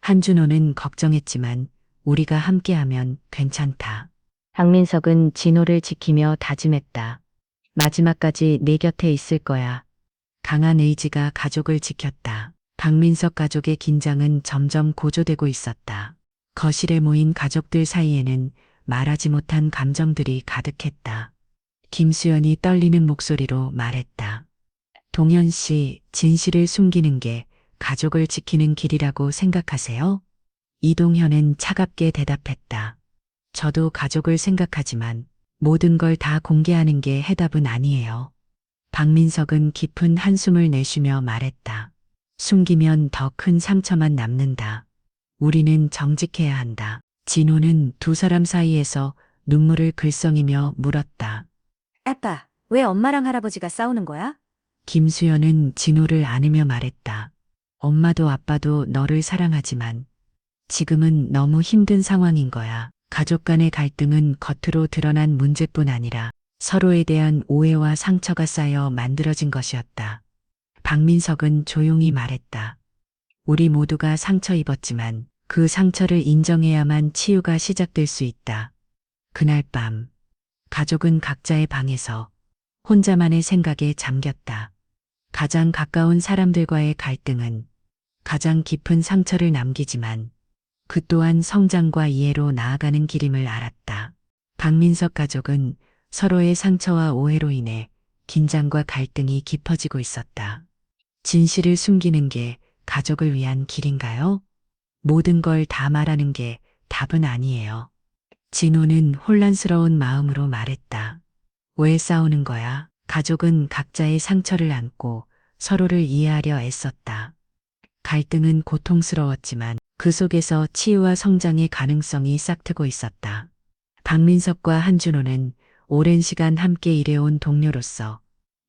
한준호는 걱정했지만 우리가 함께하면 괜찮다. 박민석은 진호를 지키며 다짐했다. 마지막까지 내 곁에 있을 거야. 강한 의지가 가족을 지켰다. 박민석 가족의 긴장은 점점 고조되고 있었다. 거실에 모인 가족들 사이에는 말하지 못한 감정들이 가득했다. 김수연이 떨리는 목소리로 말했다. 동현 씨, 진실을 숨기는 게 가족을 지키는 길이라고 생각하세요? 이동현은 차갑게 대답했다. 저도 가족을 생각하지만 모든 걸 다 공개하는 게 해답은 아니에요. 박민석은 깊은 한숨을 내쉬며 말했다. 숨기면 더 큰 상처만 남는다. 우리는 정직해야 한다. 진호는 두 사람 사이에서 눈물을 글썽이며 물었다. 아빠, 왜 엄마랑 할아버지가 싸우는 거야? 김수연은 진호를 안으며 말했다. 엄마도 아빠도 너를 사랑하지만 지금은 너무 힘든 상황인 거야. 가족 간의 갈등은 겉으로 드러난 문제뿐 아니라 서로에 대한 오해와 상처가 쌓여 만들어진 것이었다. 박민석은 조용히 말했다. 우리 모두가 상처 입었지만 그 상처를 인정해야만 치유가 시작될 수 있다. 그날 밤, 가족은 각자의 방에서 혼자만의 생각에 잠겼다. 가장 가까운 사람들과의 갈등은 가장 깊은 상처를 남기지만 그 또한 성장과 이해로 나아가는 길임을 알았다. 박민석 가족은 서로의 상처와 오해로 인해 긴장과 갈등이 깊어지고 있었다. 진실을 숨기는 게 가족을 위한 길인가요? 모든 걸 다 말하는 게 답은 아니에요. 진호는 혼란스러운 마음으로 말했다. 왜 싸우는 거야? 가족은 각자의 상처를 안고 서로를 이해하려 애썼다. 갈등은 고통스러웠지만 그 속에서 치유와 성장의 가능성이 싹트고 있었다. 박민석과 한준호는 오랜 시간 함께 일해온 동료로서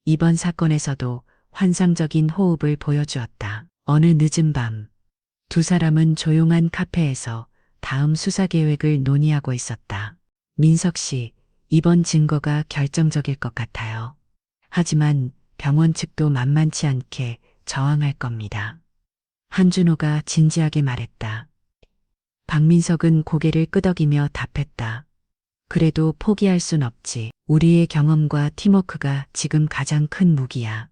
이번 사건에서도 환상적인 호흡을 보여주었다. 어느 늦은 밤, 두 사람은 조용한 카페에서 다음 수사 계획을 논의하고 있었다. 민석 씨, 이번 증거가 결정적일 것 같아요. 하지만 병원 측도 만만치 않게 저항할 겁니다. 한준호가 진지하게 말했다. 박민석은 고개를 끄덕이며 답했다. 그래도 포기할 순 없지. 우리의 경험과 팀워크가 지금 가장 큰 무기야.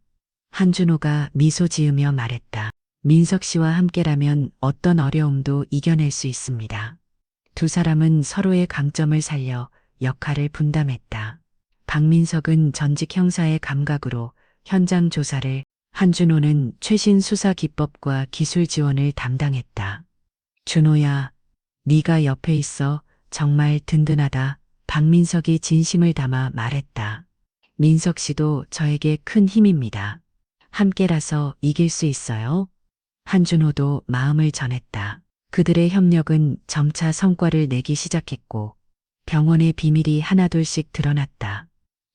한준호가 미소 지으며 말했다. 민석 씨와 함께라면 어떤 어려움도 이겨낼 수 있습니다. 두 사람은 서로의 강점을 살려 역할을 분담했다. 박민석은 전직 형사의 감각으로 현장 조사를, 한준호는 최신 수사 기법과 기술 지원을 담당했다. 준호야, 네가 옆에 있어 정말 든든하다. 박민석이 진심을 담아 말했다. 민석 씨도 저에게 큰 힘입니다. 함께라서 이길 수 있어요. 한준호도 마음을 전했다. 그들의 협력은 점차 성과를 내기 시작했고 병원의 비밀이 하나둘씩 드러났다.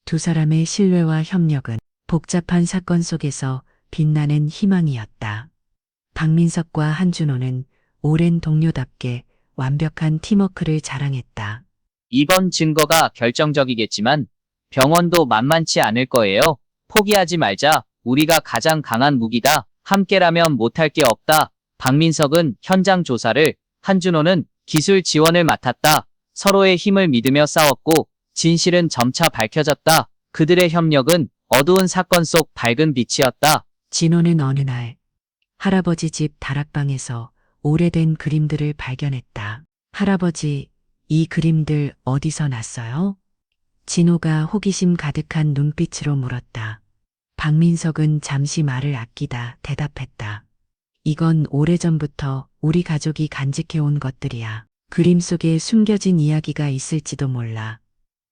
두 사람의 신뢰와 협력은 복잡한 사건 속에서 빛나는 희망이었다. 박민석과 한준호는 오랜 동료답게 완벽한 팀워크를 자랑했다. 이번 증거가 결정적이겠지만 병원도 만만치 않을 거예요. 포기하지 말자. 우리가 가장 강한 무기다. 함께라면 못할 게 없다. 박민석은 현장 조사를, 한준호는 기술 지원을 맡았다. 서로의 힘을 믿으며 싸웠고 진실은 점차 밝혀졌다. 그들의 협력은 어두운 사건 속 밝은 빛이었다. 진호는 어느 날 할아버지 집 다락방에서 오래된 그림들을 발견했다. 할아버지, 이 그림들 어디서 났어요? 진호가 호기심 가득한 눈빛으로 물었다. 박민석은 잠시 말을 아끼다 대답했다. 이건 오래전부터 우리 가족이 간직해온 것들이야. 그림 속에 숨겨진 이야기가 있을지도 몰라.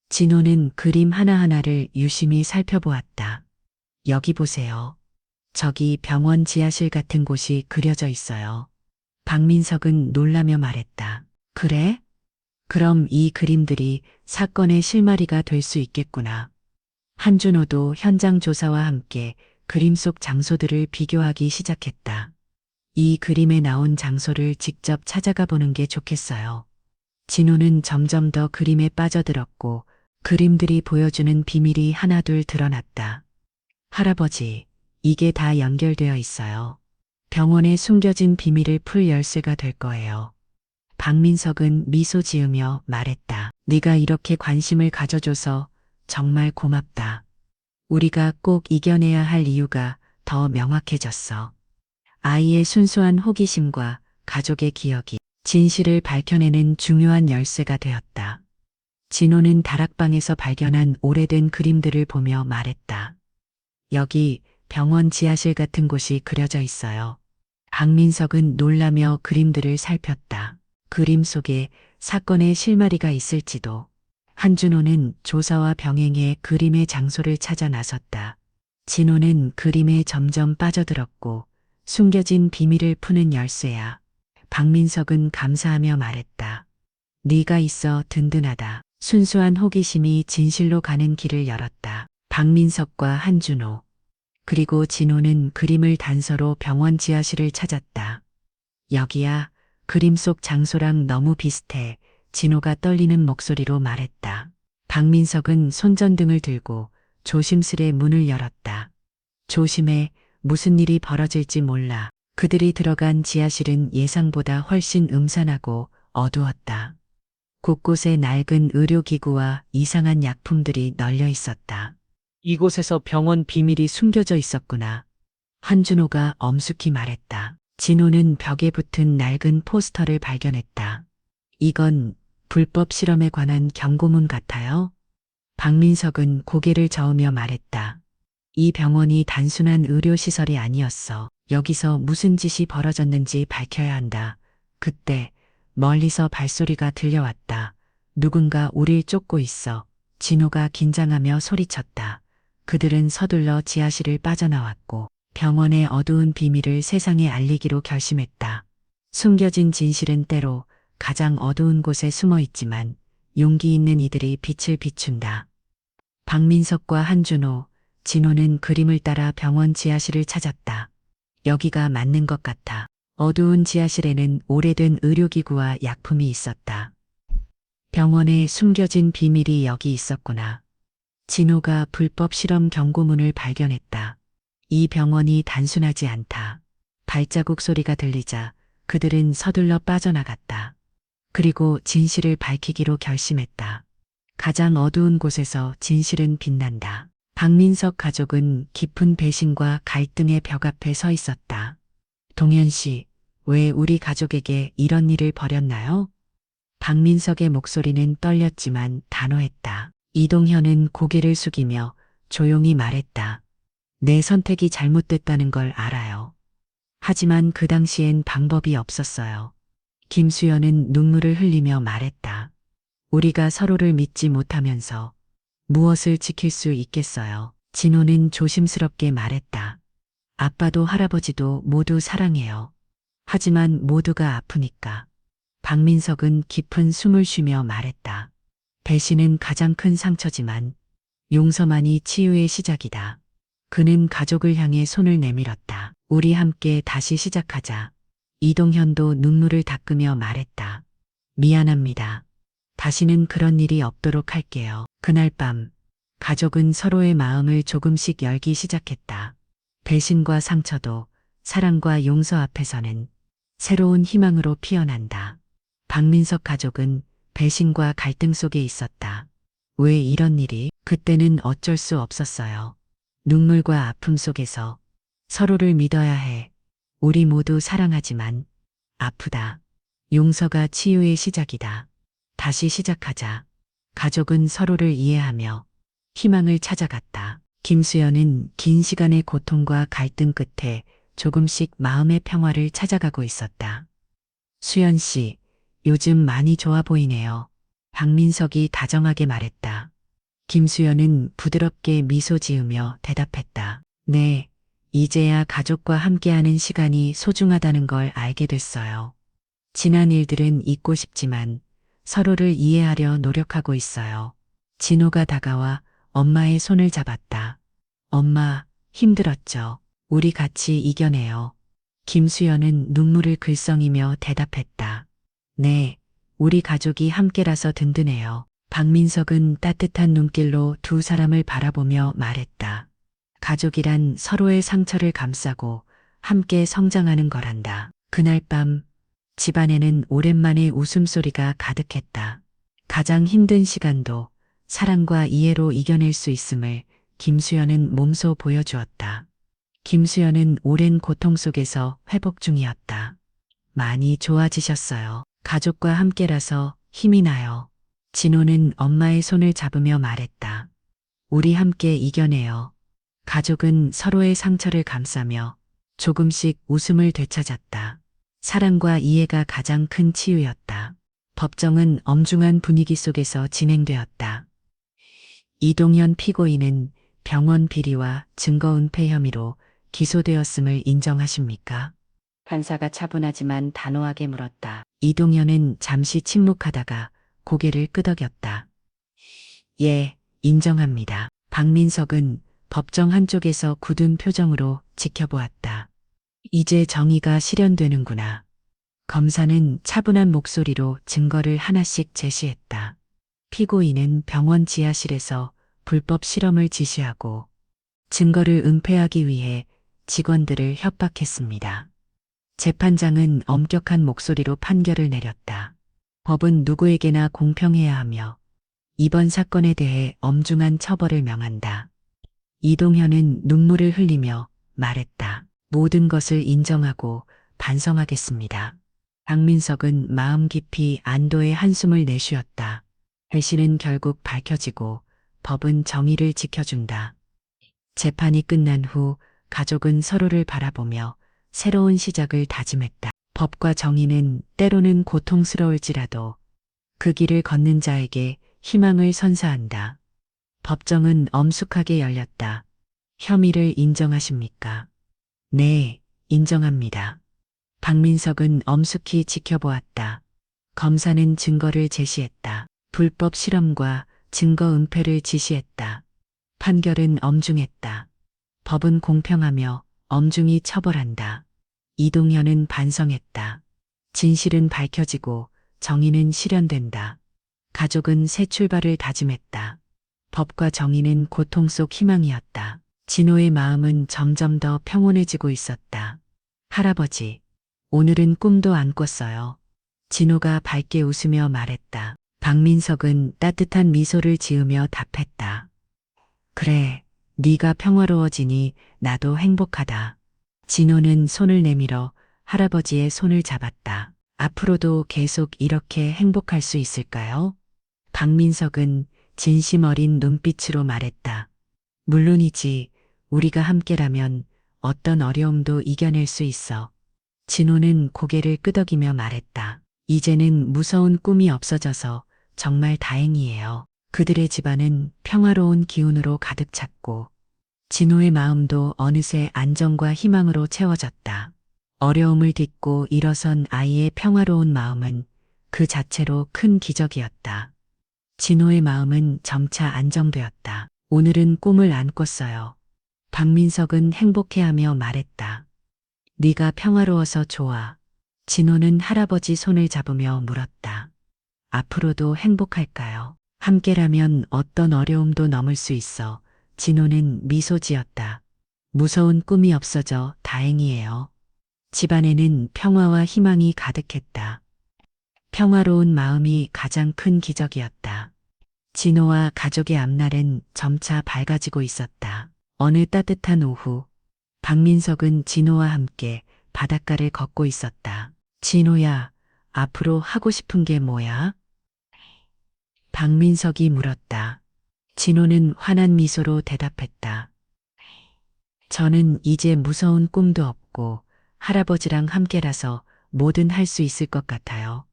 진호는 그림 하나하나를 유심히 살펴보았다. 여기 보세요. 저기 병원 지하실 같은 곳이 그려져 있어요. 박민석은 놀라며 말했다. 그래? 그럼 이 그림들이 사건의 실마리가 될 수 있겠구나. 한준호도 현장 조사와 함께 그림 속 장소들을 비교하기 시작했다. 이 그림에 나온 장소를 직접 찾아가 보는 게 좋겠어요. 진호는 점점 더 그림에 빠져들었고 그림들이 보여주는 비밀이 하나둘 드러났다. 할아버지, 이게 다 연결되어 있어요. 병원에 숨겨진 비밀을 풀 열쇠가 될 거예요. 박민석은 미소 지으며 말했다. 네가 이렇게 관심을 가져줘서 정말 고맙다. 우리가 꼭 이겨내야 할 이유가 더 명확해졌어. 아이의 순수한 호기심과 가족의 기억이 진실을 밝혀내는 중요한 열쇠가 되었다. 진호는 다락방에서 발견한 오래된 그림들을 보며 말했다. 여기 병원 지하실 같은 곳이 그려져 있어요. 박민석은 놀라며 그림들을 살폈다. 그림 속에 사건의 실마리가 있을지도. 한준호는 조사와 병행해 그림의 장소를 찾아 나섰다. 진호는 그림에 점점 빠져들었고 숨겨진 비밀을 푸는 열쇠야. 박민석은 감사하며 말했다. 네가 있어 든든하다. 순수한 호기심이 진실로 가는 길을 열었다. 박민석과 한준호 그리고 진호는 그림을 단서로 병원 지하실을 찾았다. 여기야, 그림 속 장소랑 너무 비슷해. 진호가 떨리는 목소리로 말했다. 박민석은 손전등을 들고 조심스레 문을 열었다. 조심해, 무슨 일이 벌어질지 몰라. 그들이 들어간 지하실은 예상보다 훨씬 음산하고 어두웠다. 곳곳에 낡은 의료기구와 이상한 약품들이 널려 있었다. 이곳에서 병원 비밀이 숨겨져 있었구나. 한준호가 엄숙히 말했다. 진호는 벽에 붙은 낡은 포스터를 발견했다. 이건 불법 실험에 관한 경고문 같아요. 박민석은 고개를 저으며 말했다. 이 병원이 단순한 의료시설이 아니었어. 여기서 무슨 짓이 벌어졌는지 밝혀야 한다. 그때 멀리서 발소리가 들려왔다. 누군가 우릴 쫓고 있어. 진호가 긴장하며 소리쳤다. 그들은 서둘러 지하실을 빠져나왔고 병원의 어두운 비밀을 세상에 알리기로 결심했다. 숨겨진 진실은 때로 가장 어두운 곳에 숨어 있지만 용기 있는 이들이 빛을 비춘다. 박민석과 한준호, 진호는 그림을 따라 병원 지하실을 찾았다. 여기가 맞는 것 같아. 어두운 지하실에는 오래된 의료기구와 약품이 있었다. 병원에 숨겨진 비밀이 여기 있었구나. 진호가 불법 실험 경고문을 발견했다. 이 병원이 단순하지 않다. 발자국 소리가 들리자 그들은 서둘러 빠져나갔다. 그리고 진실을 밝히기로 결심했다. 가장 어두운 곳에서 진실은 빛난다. 박민석 가족은 깊은 배신과 갈등의 벽 앞에 서 있었다. 동현 씨, 왜 우리 가족에게 이런 일을 벌였나요? 박민석의 목소리는 떨렸지만 단호했다. 이동현은 고개를 숙이며 조용히 말했다. 내 선택이 잘못됐다는 걸 알아요. 하지만 그 당시엔 방법이 없었어요. 김수연은 눈물을 흘리며 말했다. 우리가 서로를 믿지 못하면서 무엇을 지킬 수 있겠어요. 진호는 조심스럽게 말했다. 아빠도 할아버지도 모두 사랑해요. 하지만 모두가 아프니까. 박민석은 깊은 숨을 쉬며 말했다. 배신은 가장 큰 상처지만 용서만이 치유의 시작이다. 그는 가족을 향해 손을 내밀었다. 우리 함께 다시 시작하자. 이동현도 눈물을 닦으며 말했다. 미안합니다. 다시는 그런 일이 없도록 할게요. 그날 밤, 가족은 서로의 마음을 조금씩 열기 시작했다. 배신과 상처도 사랑과 용서 앞에서는 새로운 희망으로 피어난다. 박민석 가족은 배신과 갈등 속에 있었다. 왜 이런 일이? 그때는 어쩔 수 없었어요. 눈물과 아픔 속에서 서로를 믿어야 해. 우리 모두 사랑하지만 아프다. 용서가 치유의 시작이다. 다시 시작하자. 가족은 서로를 이해하며 희망을 찾아갔다. 김수연은 긴 시간의 고통과 갈등 끝에 조금씩 마음의 평화를 찾아가고 있었다. 수연 씨, 요즘 많이 좋아 보이네요. 박민석이 다정하게 말했다. 김수연은 부드럽게 미소 지으며 대답했다. 네, 이제야 가족과 함께하는 시간이 소중하다는 걸 알게 됐어요. 지난 일들은 잊고 싶지만 서로를 이해하려 노력하고 있어요. 진호가 다가와 엄마의 손을 잡았다. 엄마, 힘들었죠. 우리 같이 이겨내요. 김수연은 눈물을 글썽이며 대답했다. 네, 우리 가족이 함께라서 든든해요. 박민석은 따뜻한 눈길로 두 사람을 바라보며 말했다. 가족이란 서로의 상처를 감싸고 함께 성장하는 거란다. 그날 밤 집안에는 오랜만에 웃음소리가 가득했다. 가장 힘든 시간도 사랑과 이해로 이겨낼 수 있음을 김수연은 몸소 보여주었다. 김수연은 오랜 고통 속에서 회복 중이었다. 많이 좋아지셨어요. 가족과 함께라서 힘이 나요. 진호는 엄마의 손을 잡으며 말했다. 우리 함께 이겨내요. 가족은 서로의 상처를 감싸며 조금씩 웃음을 되찾았다. 사랑과 이해가 가장 큰 치유였다. 법정은 엄중한 분위기 속에서 진행되었다. 이동현 피고인은 병원 비리와 증거 은폐 혐의로 기소되었음을 인정하십니까? 판사가 차분하지만 단호하게 물었다. 이동현은 잠시 침묵하다가 고개를 끄덕였다. 예, 인정합니다. 박민석은 법정 한쪽에서 굳은 표정으로 지켜보았다. 이제 정의가 실현되는구나. 검사는 차분한 목소리로 증거를 하나씩 제시했다. 피고인은 병원 지하실에서 불법 실험을 지시하고 증거를 은폐하기 위해 직원들을 협박했습니다. 재판장은 엄격한 목소리로 판결을 내렸다. 법은 누구에게나 공평해야 하며 이번 사건에 대해 엄중한 처벌을 명한다. 이동현은 눈물을 흘리며 말했다. 모든 것을 인정하고 반성하겠습니다. 박민석은 마음 깊이 안도의 한숨을 내쉬었다. 배신은 결국 밝혀지고 법은 정의를 지켜준다. 재판이 끝난 후 가족은 서로를 바라보며 새로운 시작을 다짐했다. 법과 정의는 때로는 고통스러울지라도 그 길을 걷는 자에게 희망을 선사한다. 법정은 엄숙하게 열렸다. 혐의를 인정하십니까? 네, 인정합니다. 박민석은 엄숙히 지켜보았다. 검사는 증거를 제시했다. 불법 실험과 증거 은폐를 지시했다. 판결은 엄중했다. 법은 공평하며 엄중히 처벌한다. 이동현은 반성했다. 진실은 밝혀지고 정의는 실현된다. 가족은 새 출발을 다짐했다. 법과 정의는 고통 속 희망이었다. 진호의 마음은 점점 더 평온해지고 있었다. 할아버지, 오늘은 꿈도 안 꿨어요. 진호가 밝게 웃으며 말했다. 박민석은 따뜻한 미소를 지으며 답했다. 그래, 네가 평화로워지니 나도 행복하다. 진호는 손을 내밀어 할아버지의 손을 잡았다. 앞으로도 계속 이렇게 행복할 수 있을까요? 박민석은 진심 어린 눈빛으로 말했다. 물론이지, 우리가 함께라면 어떤 어려움도 이겨낼 수 있어. 진호는 고개를 끄덕이며 말했다. 이제는 무서운 꿈이 없어져서 정말 다행이에요. 그들의 집안은 평화로운 기운으로 가득 찼고 진호의 마음도 어느새 안정과 희망으로 채워졌다. 어려움을 딛고 일어선 아이의 평화로운 마음은 그 자체로 큰 기적이었다. 진호의 마음은 점차 안정되었다. 오늘은 꿈을 안 꿨어요. 박민석은 행복해하며 말했다. 네가 평화로워서 좋아. 진호는 할아버지 손을 잡으며 물었다. 앞으로도 행복할까요? 함께라면 어떤 어려움도 넘을 수 있어. 진호는 미소 지었다. 무서운 꿈이 없어져 다행이에요. 집안에는 평화와 희망이 가득했다. 평화로운 마음이 가장 큰 기적이었다. 진호와 가족의 앞날은 점차 밝아지고 있었다. 어느 따뜻한 오후, 박민석은 진호와 함께 바닷가를 걷고 있었다. 진호야, 앞으로 하고 싶은 게 뭐야? 박민석이 물었다. 진호는 환한 미소로 대답했다. 저는 이제 무서운 꿈도 없고 할아버지랑 함께라서 뭐든 할 수 있을 것 같아요.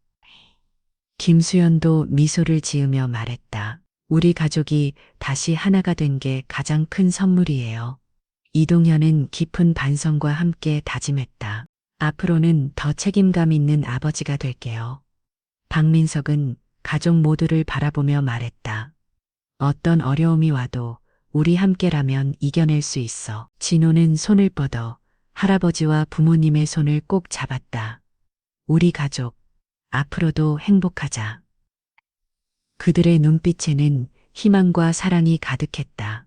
김수연도 미소를 지으며 말했다. 우리 가족이 다시 하나가 된 게 가장 큰 선물이에요. 이동현은 깊은 반성과 함께 다짐했다. 앞으로는 더 책임감 있는 아버지가 될게요. 박민석은 가족 모두를 바라보며 말했다. 어떤 어려움이 와도 우리 함께라면 이겨낼 수 있어. 진호는 손을 뻗어 할아버지와 부모님의 손을 꼭 잡았다. 우리 가족, 앞으로도 행복하자. 그들의 눈빛에는 희망과 사랑이 가득했다.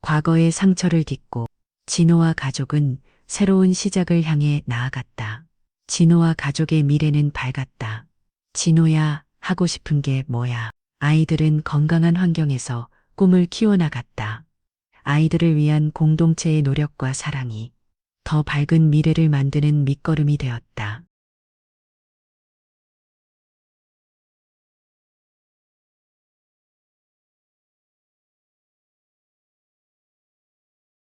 과거의 상처를 딛고 진호와 가족은 새로운 시작을 향해 나아갔다. 진호와 가족의 미래는 밝았다. 진호야, 하고 싶은 게 뭐야? 아이들은 건강한 환경에서 꿈을 키워나갔다. 아이들을 위한 공동체의 노력과 사랑이 더 밝은 미래를 만드는 밑거름이 되었다.